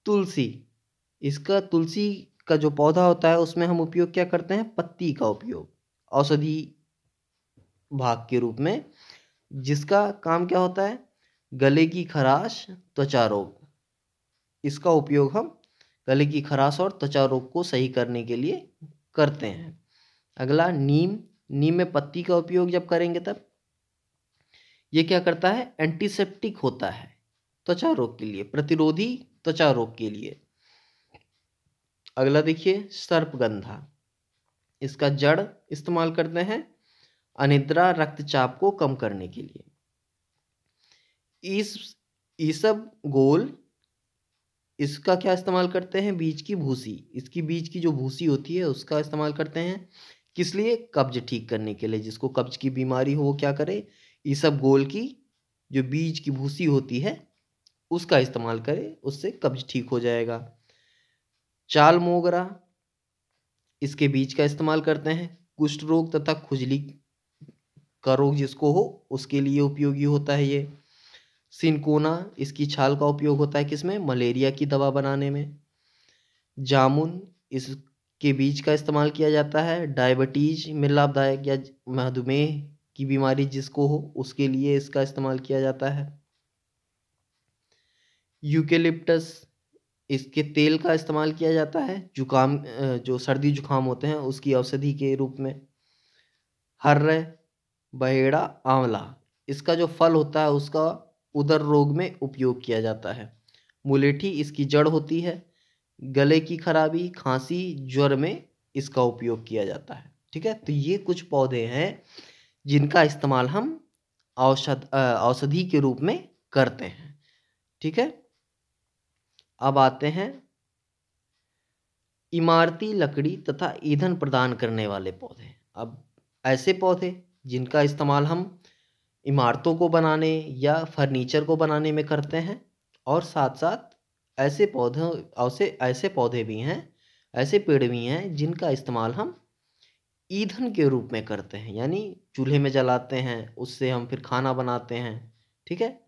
S1: तुलसी। तुलसी का जो पौधा होता है उसमें हम उपयोग क्या करते हैं? पत्ती का उपयोग औषधि भाग के रूप में, जिसका काम क्या होता है? गले की खराश, त्वचा रोग, इसका उपयोग हम गले की खराश और त्वचा रोग को सही करने के लिए करते हैं। अगला नीम। नीम में पत्ती का उपयोग जब करेंगे तब ये क्या करता है, एंटीसेप्टिक होता है त्वचा रोग के लिए, प्रतिरोधी त्वचा रोग के लिए। अगला देखिए सर्पगंधा। इसका जड़ इस्तेमाल करते हैं अनिद्रा रक्तचाप को कम करने के लिए। इस ईसबगोल, इसका क्या इस्तेमाल करते हैं, बीज की भूसी, इसकी बीज की जो भूसी होती है उसका इस्तेमाल करते हैं किस लिए, कब्ज ठीक करने के लिए। जिसको कब्ज की बीमारी हो वो क्या करे, ईसबगोल की जो बीज की भूसी होती है उसका इस्तेमाल करे, उससे कब्ज ठीक हो जाएगा। चाल मोगरा, इसके बीज का इस्तेमाल करते हैं कुष्ठ रोग तथा खुजली का रोग जिसको हो उसके लिए उपयोगी होता है ये। सिनकोना, इसकी छाल का उपयोग होता है किसमें, मलेरिया की दवा बनाने में। जामुन, इसके बीज का इस्तेमाल किया जाता है डायबिटीज में लाभदायक या मधुमेह की बीमारी जिसको हो उसके लिए इसका इस्तेमाल किया जाता है। यूकेलिप्टस, इसके तेल का इस्तेमाल किया जाता है जुकाम, जो सर्दी जुकाम होते हैं उसकी औषधि के रूप में। हर्रे, बहेड़ा, आंवला, इसका जो फल होता है उसका उदर रोग में उपयोग किया जाता है। मुलेठी, इसकी जड़ होती है, गले की खराबी, खांसी, ज्वर में इसका उपयोग किया जाता है। ठीक है, तो ये कुछ पौधे हैं जिनका इस्तेमाल हम औषधि के रूप में करते हैं। ठीक है, अब आते हैं इमारती लकड़ी तथा ईंधन प्रदान करने वाले पौधे। अब ऐसे पौधे जिनका इस्तेमाल हम इमारतों को बनाने या फर्नीचर को बनाने में करते हैं, और साथ साथ ऐसे पौधे भी हैं, ऐसे पेड़ भी हैं जिनका इस्तेमाल हम ईंधन के रूप में करते हैं, यानी चूल्हे में जलाते हैं, उससे हम फिर खाना बनाते हैं। ठीक है,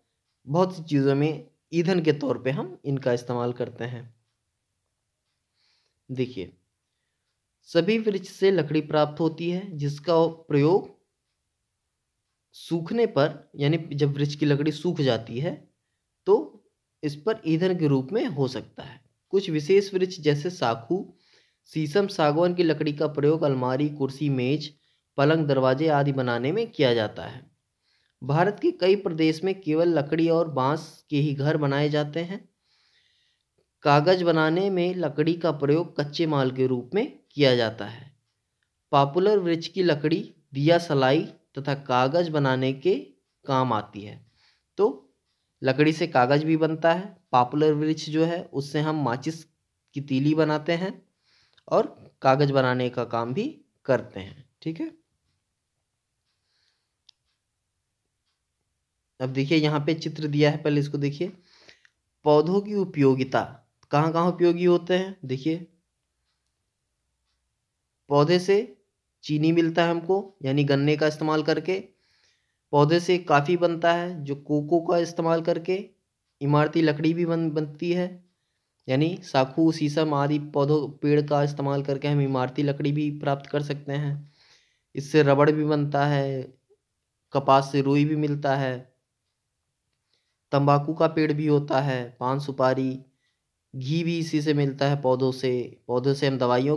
S1: बहुत सी चीज़ों में ईंधन के तौर पे हम इनका इस्तेमाल करते हैं। देखिए, सभी वृक्ष से लकड़ी प्राप्त होती है जिसका प्रयोग सूखने पर, यानी जब वृक्ष की लकड़ी सूख जाती है तो इस पर ईंधन के रूप में हो सकता है। कुछ विशेष वृक्ष जैसे साखू, शीशम, सागवान की लकड़ी का प्रयोग अलमारी, कुर्सी, मेज, पलंग, दरवाजे आदि बनाने में किया जाता है। भारत के कई प्रदेश में केवल लकड़ी और बांस के ही घर बनाए जाते हैं। कागज बनाने में लकड़ी का प्रयोग कच्चे माल के रूप में किया जाता है। पॉपुलर वृक्ष की लकड़ी दिया, सलाई तथा कागज बनाने के काम आती है। तो लकड़ी से कागज भी बनता है। पॉपुलर वृक्ष जो है उससे हम माचिस की तीली बनाते हैं और कागज बनाने का काम भी करते हैं। ठीक है, अब देखिए यहाँ पे चित्र दिया है, पहले इसको देखिए। पौधों की उपयोगिता, कहाँ कहाँ उपयोगी होते हैं, देखिए। पौधे से चीनी मिलता है हमको, यानी गन्ने का इस्तेमाल करके। पौधे से काफ़ी बनता है जो कोको का इस्तेमाल करके। इमारती लकड़ी भी बनती है, यानी साखू, शीशम आदि पौधों पेड़ का इस्तेमाल करके हम इमारती लकड़ी भी प्राप्त कर सकते हैं। इससे रबड़ भी बनता है, कपास से रुई भी मिलता है, तंबाकू का पेड़ भी होता है, पान, सुपारी, घी भी इसी से मिलता है पौधों से। पौधों से हम दवाइयों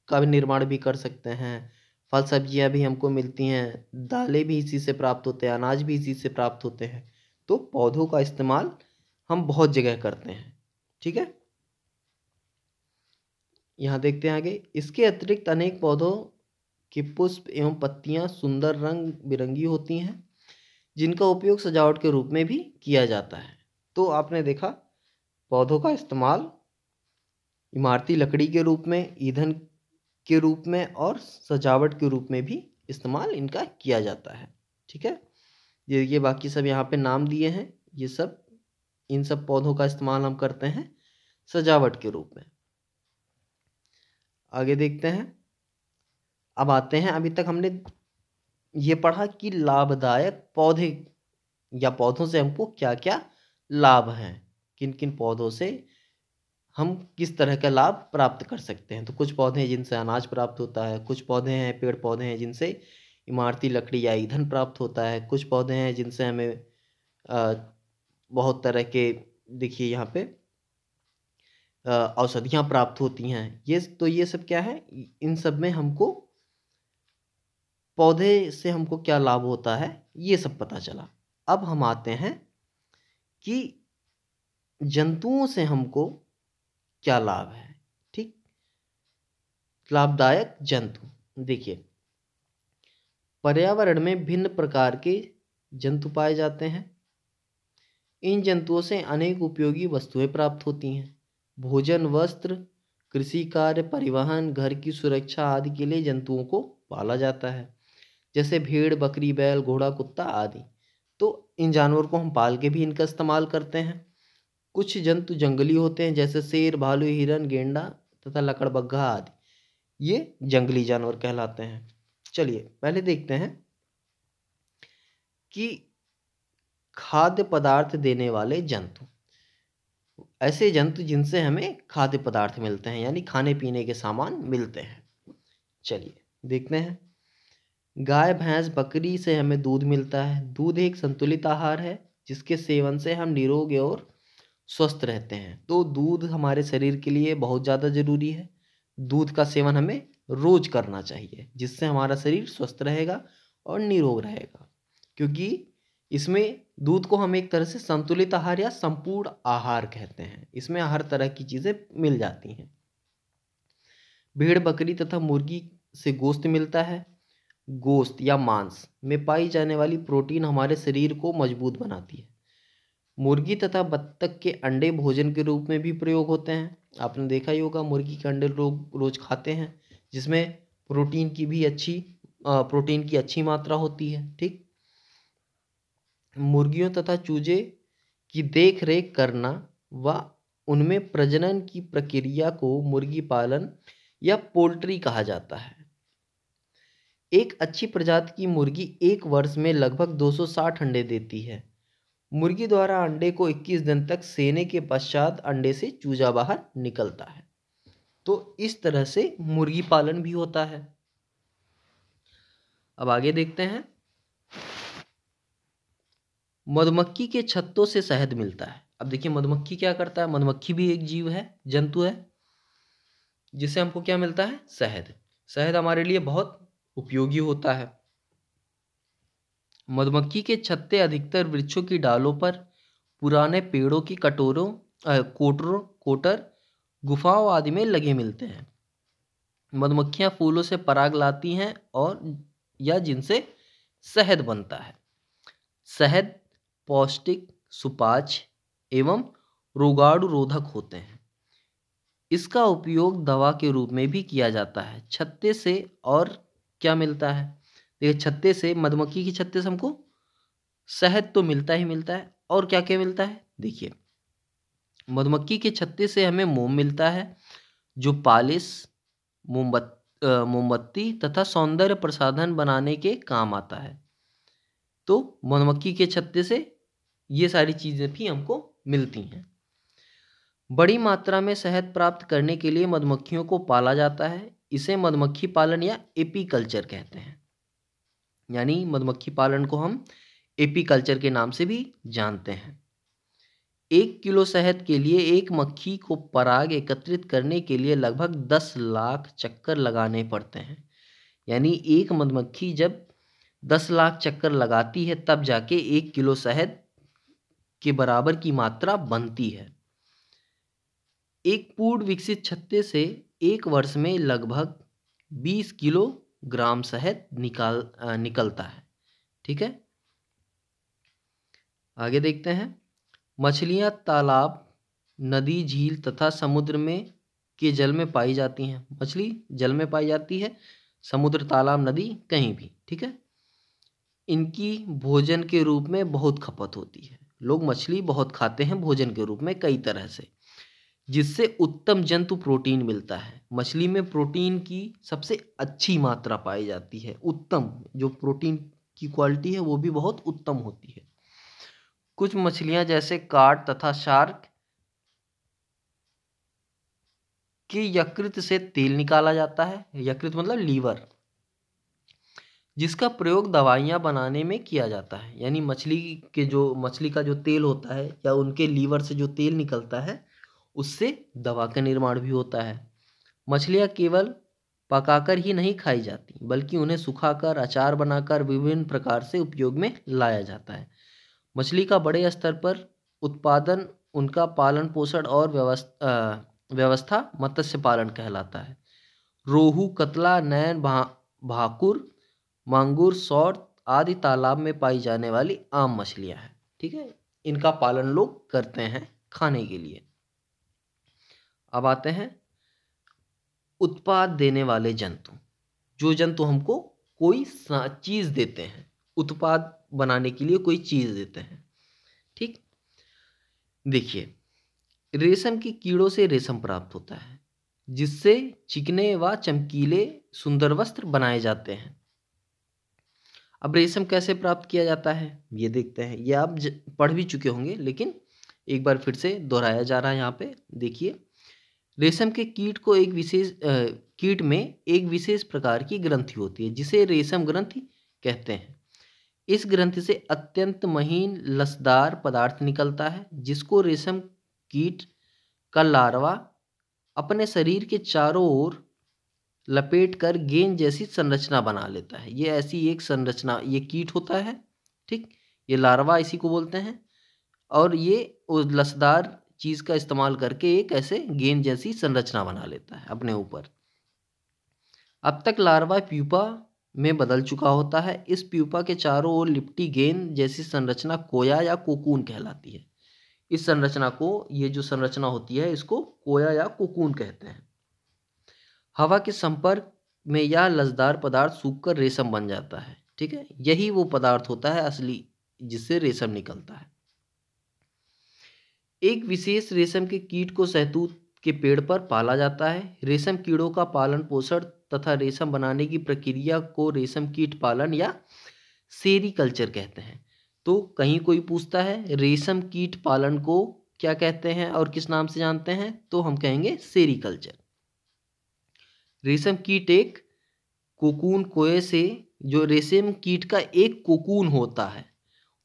S1: का भी निर्माण भी कर सकते हैं। फल सब्जियां भी हमको मिलती हैं, दालें भी इसी से प्राप्त होते हैं, अनाज भी इसी से प्राप्त होते हैं। तो पौधों का इस्तेमाल हम बहुत जगह करते हैं। ठीक है, यहाँ देखते हैं आगे। इसके अतिरिक्त अनेक पौधों के पुष्प एवं पत्तियां सुंदर रंग बिरंगी होती हैं जिनका उपयोग सजावट के रूप में भी किया जाता है। तो आपने देखा, पौधों का इस्तेमाल इमारती लकड़ी के रूप में, ईंधन के रूप में और सजावट के रूप में भी इस्तेमाल इनका किया जाता है। ठीक है, ये बाकी सब यहाँ पे नाम दिए हैं, ये सब, इन सब पौधों का इस्तेमाल हम करते हैं सजावट के रूप में। आगे देखते हैं। अब आते हैं, अभी तक हमने ये पढ़ा कि लाभदायक पौधे या पौधों से हमको क्या क्या लाभ हैं, किन किन पौधों से हम किस तरह का लाभ प्राप्त कर सकते हैं। तो कुछ पौधे हैं जिनसे अनाज प्राप्त होता है, कुछ पौधे हैं, पेड़ पौधे हैं जिनसे इमारती लकड़ी या ईंधन प्राप्त होता है, कुछ पौधे हैं जिनसे हमें बहुत तरह के, देखिए यहाँ पे, औषधियाँ प्राप्त होती हैं। ये सब क्या है, इन सब में हमको पौधे से हमको क्या लाभ होता है ये सब पता चला। अब हम आते हैं कि जंतुओं से हमको क्या लाभ है। ठीक, लाभदायक जंतु देखिए, पर्यावरण में भिन्न प्रकार के जंतु पाए जाते हैं। इन जंतुओं से अनेक उपयोगी वस्तुएं प्राप्त होती हैं। भोजन, वस्त्र, कृषि कार्य, परिवहन, घर की सुरक्षा आदि के लिए जंतुओं को पाला जाता है, जैसे भेड़, बकरी, बैल, घोड़ा, कुत्ता आदि। तो इन जानवर को हम पाल के भी इनका इस्तेमाल करते हैं। कुछ जंतु जंगली होते हैं, जैसे शेर, भालू, हिरन, गेंडा तथा लकड़बग्घा आदि। ये जंगली जानवर कहलाते हैं। चलिए पहले देखते हैं कि खाद्य पदार्थ देने वाले जंतु, ऐसे जंतु जिनसे हमें खाद्य पदार्थ मिलते हैं, यानी खाने पीने के सामान मिलते हैं। चलिए देखते हैं। गाय, भैंस, बकरी से हमें दूध मिलता है। दूध एक संतुलित आहार है जिसके सेवन से हम निरोग और स्वस्थ रहते हैं। तो दूध हमारे शरीर के लिए बहुत ज़्यादा ज़रूरी है। दूध का सेवन हमें रोज करना चाहिए, जिससे हमारा शरीर स्वस्थ रहेगा और निरोग रहेगा, क्योंकि इसमें दूध को हम एक तरह से संतुलित आहार या संपूर्ण आहार कहते हैं। इसमें हर तरह की चीज़ें मिल जाती हैं। भेड़, बकरी तथा मुर्गी से गोश्त मिलता है। गोश्त या मांस में पाई जाने वाली प्रोटीन हमारे शरीर को मजबूत बनाती है। मुर्गी तथा बत्तख के अंडे भोजन के रूप में भी प्रयोग होते हैं। आपने देखा ही होगा, मुर्गी के अंडे लोग रोज खाते हैं, जिसमें प्रोटीन की अच्छी मात्रा होती है। ठीक, मुर्गियों तथा चूजे की देख रेख करना व उनमें प्रजनन की प्रक्रिया को मुर्गी पालन या पोल्ट्री कहा जाता है। एक अच्छी प्रजाति की मुर्गी एक वर्ष में लगभग 260 अंडे देती है। मुर्गी द्वारा अंडे को 21 दिन तक सेने के पश्चात अंडे से चूजा बाहर निकलता है। तो इस तरह से मुर्गी पालन भी होता है। अब आगे देखते हैं। मधुमक्खी के छत्तों से शहद मिलता है। अब देखिए मधुमक्खी क्या करता है। मधुमक्खी भी एक जीव है, जंतु है, जिससे हमको क्या मिलता है, शहद। शहद हमारे लिए बहुत उपयोगी होता है। मधुमक्खी के छत्ते अधिकतर वृक्षों की डालों पर, पुराने पेड़ों की कोटर, गुफाओं आदि में लगे मिलते हैं। मधुमक्खियां फूलों से पराग लाती हैं और या जिनसे शहद बनता है। शहद पौष्टिक, सुपाच्य एवं रोगाणु रोधक होते हैं। इसका उपयोग दवा के रूप में भी किया जाता है। छत्ते से और क्या मिलता है, देखिए छत्ते से, मधुमक्खी की छत्ते से हमको शहद तो मिलता ही मिलता है, और क्या क्या मिलता है। देखिए मधुमक्खी के छत्ते से हमें मोम मिलता है, जो पालिश, मोमबत्ती तथा सौंदर्य प्रसाधन बनाने के काम आता है। तो मधुमक्खी के छत्ते से ये सारी चीज़ें भी हमको मिलती हैं। बड़ी मात्रा में शहद प्राप्त करने के लिए मधुमक्खियों को पाला जाता है। इसे मधुमक्खी पालन या एपीकल्चर कहते हैं। यानी मधुमक्खी पालन को हम एपीकल्चर के नाम से भी जानते हैं। 1 किलो शहद के लिए एक मक्खी को पराग एकत्रित करने के लिए लगभग 10 लाख चक्कर लगाने पड़ते हैं। यानी एक मधुमक्खी जब 10 लाख चक्कर लगाती है तब जाके 1 किलो शहद के बराबर की मात्रा बनती है। एक पूर्ण विकसित छत्ते से एक वर्ष में लगभग 20 किलोग्राम शहद निकलता है। ठीक है, आगे देखते हैं। मछलियां तालाब, नदी, झील तथा समुद्र में के जल में पाई जाती हैं। मछली जल में पाई जाती है, समुद्र, तालाब, नदी, कहीं भी। ठीक है, इनकी भोजन के रूप में बहुत खपत होती है। लोग मछली बहुत खाते हैं भोजन के रूप में कई तरह से, जिससे उत्तम जंतु प्रोटीन मिलता है। मछली में प्रोटीन की सबसे अच्छी मात्रा पाई जाती है। उत्तम जो प्रोटीन की क्वालिटी है वो भी बहुत उत्तम होती है। कुछ मछलियां जैसे कार्प तथा शार्क के यकृत से तेल निकाला जाता है। यकृत मतलब लीवर, जिसका प्रयोग दवाइयां बनाने में किया जाता है। यानी मछली का जो तेल होता है या उनके लीवर से जो तेल निकलता है उससे दवा का निर्माण भी होता है। मछलियाँ केवल पकाकर ही नहीं खाई जाती, बल्कि उन्हें सुखाकर, अचार बनाकर विभिन्न प्रकार से उपयोग में लाया जाता है। मछली का बड़े स्तर पर उत्पादन, उनका पालन पोषण और व्यवस्था मत्स्य पालन कहलाता है। रोहू, कतला, नैन, भाकुर, मांगुर, सौर आदि तालाब में पाई जाने वाली आम मछलियां हैं। ठीक है, इनका पालन लोग करते हैं खाने के लिए। अब आते हैं उत्पाद देने वाले जंतु। जो जंतु हमको कोई चीज देते हैं, उत्पाद बनाने के लिए कोई चीज देते हैं। ठीक, देखिए, रेशम के कीड़ों से रेशम प्राप्त होता है, जिससे चिकने व चमकीले सुंदर वस्त्र बनाए जाते हैं। अब रेशम कैसे प्राप्त किया जाता है ये देखते हैं। ये आप पढ़ भी चुके होंगे, लेकिन एक बार फिर से दोहराया जा रहा है यहाँ पे। देखिए, रेशम के कीट में एक विशेष प्रकार की ग्रंथि होती है, जिसे रेशम ग्रंथि कहते हैं। इस ग्रंथि से अत्यंत महीन लसदार पदार्थ निकलता है, जिसको रेशम कीट का लार्वा अपने शरीर के चारों ओर लपेटकर गेंद जैसी संरचना बना लेता है। ये ऐसी एक संरचना, ये कीट होता है। ठीक, ये लार्वा इसी को बोलते हैं। और ये उस लसदार चीज का इस्तेमाल करके एक ऐसे गेंद जैसी संरचना बना लेता है अपने ऊपर। अब तक लार्वा प्यूपा में बदल चुका होता है। इस प्यूपा के चारों ओर लिपटी गेंद जैसी संरचना कोया या कोकून कहलाती है। इस संरचना को, ये जो संरचना होती है, इसको कोया या कोकून कहते हैं। हवा के संपर्क में यह लसदार पदार्थ सूखकर रेशम बन जाता है। ठीक है, यही वो पदार्थ होता है असली, जिससे रेशम निकलता है। एक विशेष रेशम के कीट को शहतूत के पेड़ पर पाला जाता है। रेशम कीड़ों का पालन पोषण तथा रेशम बनाने की प्रक्रिया को रेशम कीट पालन या सेरीकल्चर कहते हैं। तो कहीं कोई पूछता है रेशम कीट पालन को क्या कहते हैं और किस नाम से जानते हैं, तो हम कहेंगे सेरीकल्चर। रेशम कीट एक कोकून, कोये से, जो रेशम कीट का एक कोकून होता है,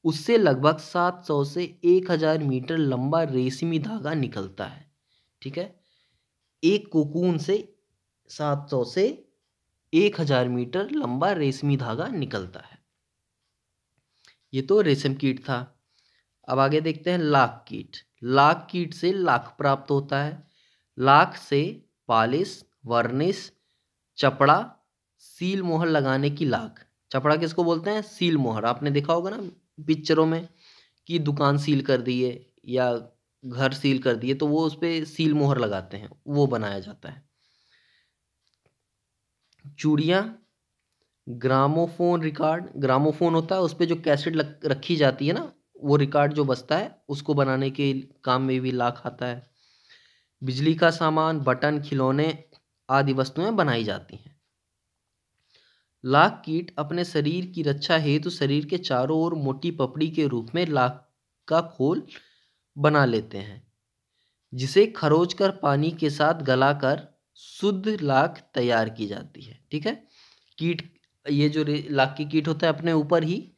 S1: उससे लगभग 700 से 1000 मीटर लंबा रेशमी धागा निकलता है। ठीक है, एक कोकून से 700 से 1000 मीटर लंबा रेशमी धागा निकलता है। ये तो रेशम कीट था। अब आगे देखते हैं लाख कीट। लाख कीट से लाख प्राप्त होता है। लाख से पालिश, वर्निश, चपड़ा, सील मोहर लगाने की लाख। चपड़ा किसको बोलते हैं? सील मोहर। आपने देखा होगा ना पिक्चरों में कि दुकान सील कर दी है या घर सील कर दिए, तो वो उस पे सील मोहर लगाते हैं, वो बनाया जाता है। चूड़ियाँ, ग्रामोफोन रिकॉर्ड, ग्रामोफोन होता है उस पे जो कैसेट रखी जाती है ना, वो रिकॉर्ड जो बजता है उसको बनाने के काम में भी लाख आता है। बिजली का सामान, बटन, खिलौने आदि वस्तुएं बनाई जाती हैं। लाख कीट अपने शरीर की रक्षा हेतु शरीर के चारों ओर मोटी पपड़ी के रूप में लाख का खोल बना लेते हैं, जिसे खरोच कर पानी के साथ गलाकर शुद्ध लाख तैयार की जाती है। ठीक है, कीट, ये जो लाख की कीट होता है अपने ऊपर ही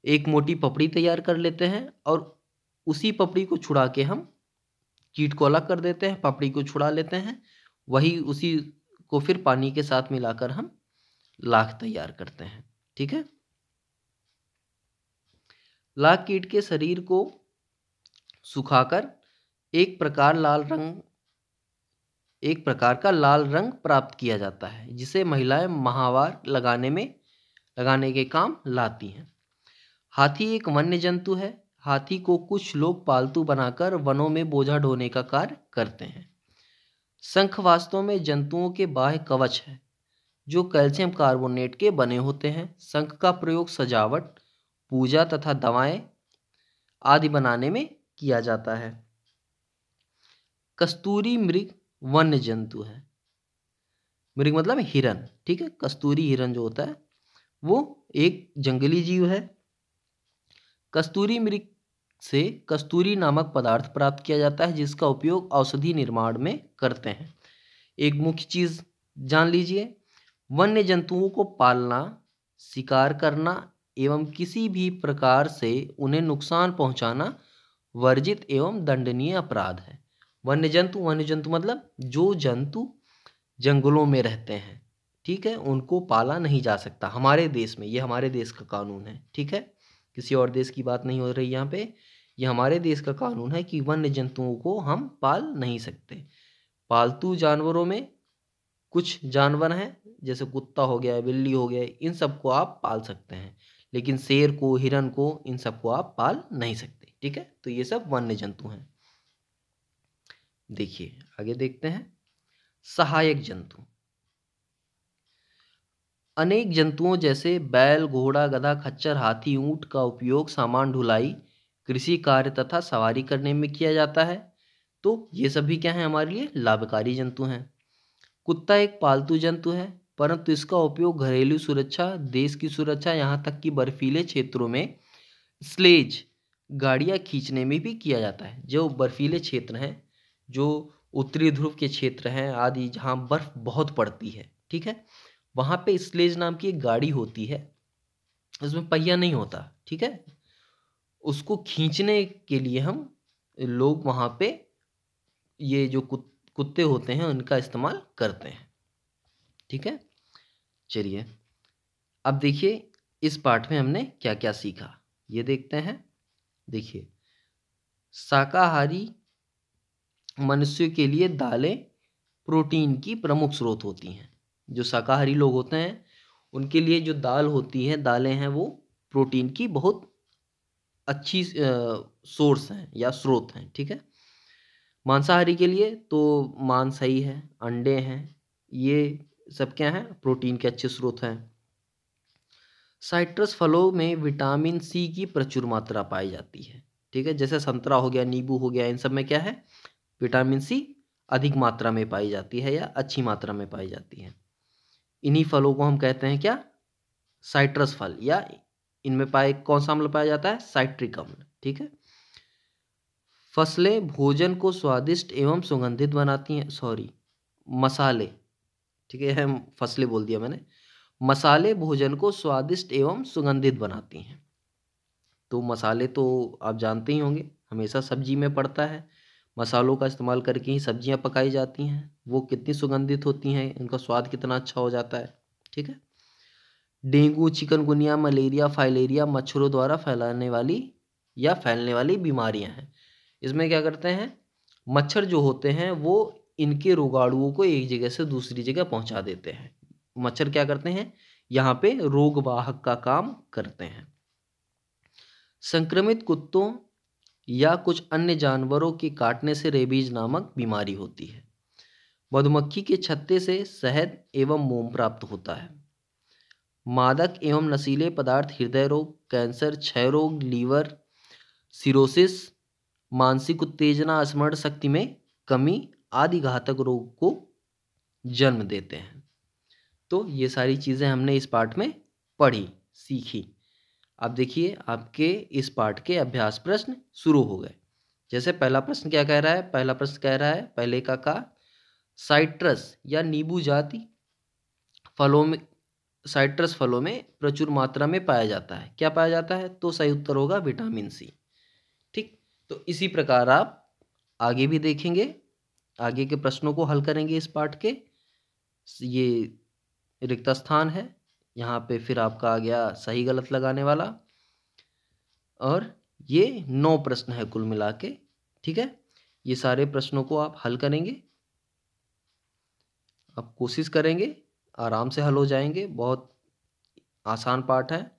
S1: एक मोटी पपड़ी तैयार कर लेते हैं और उसी पपड़ी को छुड़ा के हम कीट को अलग कर देते हैं, पपड़ी को छुड़ा लेते हैं, वही उसी को फिर पानी के साथ मिलाकर हम लाख तैयार करते हैं। ठीक है, लाख कीट के शरीर को सुखाकर एक प्रकार का लाल रंग प्राप्त किया जाता है, जिसे महिलाएं माहवार लगाने के काम लाती हैं। हाथी एक वन्य जंतु है। हाथी को कुछ लोग पालतू बनाकर वनों में बोझा ढोने का कार्य करते हैं। शंख वास्तव में जंतुओं के बाह्य कवच है, जो कैल्शियम कार्बोनेट के बने होते हैं। शंख का प्रयोग सजावट, पूजा तथा दवाएं आदि बनाने में किया जाता है। कस्तूरी मृग वन्य जंतु है। मृग मतलब हिरन। ठीक है, कस्तूरी हिरन जो होता है वो एक जंगली जीव है। कस्तूरी मृग से कस्तूरी नामक पदार्थ प्राप्त किया जाता है, जिसका उपयोग औषधि निर्माण में करते हैं। एक मुख्य चीज जान लीजिए, वन्य जंतुओं को पालना, शिकार करना एवं किसी भी प्रकार से उन्हें नुकसान पहुंचाना वर्जित एवं दंडनीय अपराध है। वन्य जंतु मतलब जो जंतु जंगलों में रहते हैं, ठीक है, उनको पाला नहीं जा सकता हमारे देश में। ये हमारे देश का कानून है, ठीक है, किसी और देश की बात नहीं हो रही यहाँ पे। ये हमारे देश का कानून है कि वन्य जंतुओं को हम पाल नहीं सकते। पालतू जानवरों में कुछ जानवर हैं, जैसे कुत्ता हो गया, बिल्ली हो गया, इन सबको आप पाल सकते हैं, लेकिन शेर को, हिरन को, इन सबको आप पाल नहीं सकते, ठीक है। तो ये सब वन्य जंतु हैं। देखिए आगे देखते हैं, सहायक जंतु। अनेक जंतुओं जैसे बैल, घोड़ा, गधा, खच्चर, हाथी, ऊंट का उपयोग सामान ढुलाई, कृषि कार्य तथा सवारी करने में किया जाता है। तो ये सभी क्या हैं, हमारे लिए लाभकारी जंतु हैं। कुत्ता एक पालतू जंतु है, परंतु इसका उपयोग घरेलू सुरक्षा, देश की सुरक्षा, यहाँ तक कि बर्फीले क्षेत्रों में स्लेज गाड़ियाँ खींचने में भी किया जाता है। जो बर्फीले क्षेत्र हैं, जो उत्तरी ध्रुव के क्षेत्र हैं आदि, जहाँ बर्फ बहुत पड़ती है, ठीक है, वहाँ पे स्लेज नाम की एक गाड़ी होती है, उसमें पहिया नहीं होता, ठीक है, उसको खींचने के लिए हम लोग वहाँ पे ये जो कुत्ते होते हैं उनका इस्तेमाल करते हैं, ठीक है। चलिए अब देखिए इस पाठ में हमने क्या क्या सीखा, ये देखते हैं। देखिए, शाकाहारी मनुष्य के लिए दालें प्रोटीन की प्रमुख स्रोत होती हैं। जो शाकाहारी लोग होते हैं उनके लिए जो दाल होती है, दालें हैं, वो प्रोटीन की बहुत अच्छी सोर्स हैं या स्रोत हैं, ठीक है। मांसाहारी के लिए तो मांस ही है, अंडे हैं, ये सब क्या हैं, प्रोटीन के अच्छे स्रोत हैं। साइट्रस फलों में विटामिन सी की प्रचुर मात्रा पाई जाती है, ठीक है, जैसे संतरा हो गया, नींबू हो गया, इन सब में क्या है, विटामिन सी अधिक मात्रा में पाई जाती है या अच्छी मात्रा में पाई जाती है। इन्हीं फलों को हम कहते हैं क्या, साइट्रस फल, या इनमें पाए कौन सा अम्ल पाया जाता है, साइट्रिक अम्ल, ठीक है। फसलें भोजन को स्वादिष्ट एवं सुगंधित बनाती हैं, सॉरी मसाले, ठीक है, हम फसलें बोल दिया मैंने। मसाले भोजन को स्वादिष्ट एवं सुगंधित बनाती हैं। तो मसाले तो आप जानते ही होंगे, हमेशा सब्जी में पड़ता है, मसालों का इस्तेमाल करके ही सब्जियां पकाई जाती हैं, वो कितनी सुगंधित होती हैं, उनका स्वाद कितना अच्छा हो जाता है, ठीक है। डेंगू, चिकनगुनिया, मलेरिया, फाइलेरिया मच्छरों द्वारा फैलाने वाली या फैलने वाली बीमारियां हैं। इसमें क्या करते हैं, मच्छर जो होते हैं वो इनके रोगाणुओं को एक जगह से दूसरी जगह पहुंचा देते हैं। मच्छर क्या करते हैं, यहाँ पे रोग वाहक का काम करते हैं। संक्रमित कुत्तों या कुछ अन्य जानवरों के काटने से रेबीज नामक बीमारी होती है। मधुमक्खी के छत्ते से शहद एवं मोम प्राप्त होता है। मादक एवं नशीले पदार्थ हृदय रोग, कैंसर, क्षय रोग, लीवर सिरोसिस, मानसिक उत्तेजना, स्मरण शक्ति में कमी आदि घातक रोग को जन्म देते हैं। तो ये सारी चीज़ें हमने इस पाठ में पढ़ी, सीखी। अब देखिए आपके इस पाठ के अभ्यास प्रश्न शुरू हो गए। जैसे पहला प्रश्न क्या कह रहा है, पहला प्रश्न कह रहा है, पहले का साइट्रस या नींबू जाति फलों में, साइट्रस फलों में प्रचुर मात्रा में पाया जाता है। क्या पाया जाता है, तो सही उत्तर होगा विटामिन सी, ठीक। तो इसी प्रकार आप आगे भी देखेंगे, आगे के प्रश्नों को हल करेंगे इस पाठ के। ये रिक्त स्थान है, यहाँ पे फिर आपका आ गया सही गलत लगाने वाला, और ये 9 प्रश्न है कुल मिला के, ठीक है। ये सारे प्रश्नों को आप हल करेंगे, आप कोशिश करेंगे, आराम से हल हो जाएंगे। बहुत आसान पाठ है।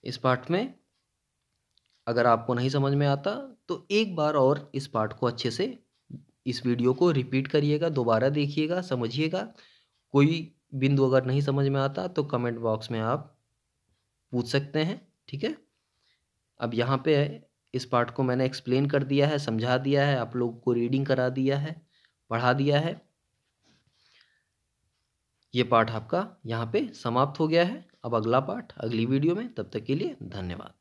S1: इस पाठ में अगर आपको नहीं समझ में आता तो एक बार और इस पाठ को अच्छे से, इस वीडियो को रिपीट करिएगा, दोबारा देखिएगा, समझिएगा। कोई बिंदु अगर नहीं समझ में आता तो कमेंट बॉक्स में आप पूछ सकते हैं, ठीक है। अब यहाँ पे इस पाठ को मैंने एक्सप्लेन कर दिया है, समझा दिया है, आप लोगों को रीडिंग करा दिया है, पढ़ा दिया है। ये पाठ आपका यहाँ पे समाप्त हो गया है। अब अगला पाठ अगली वीडियो में, तब तक के लिए धन्यवाद।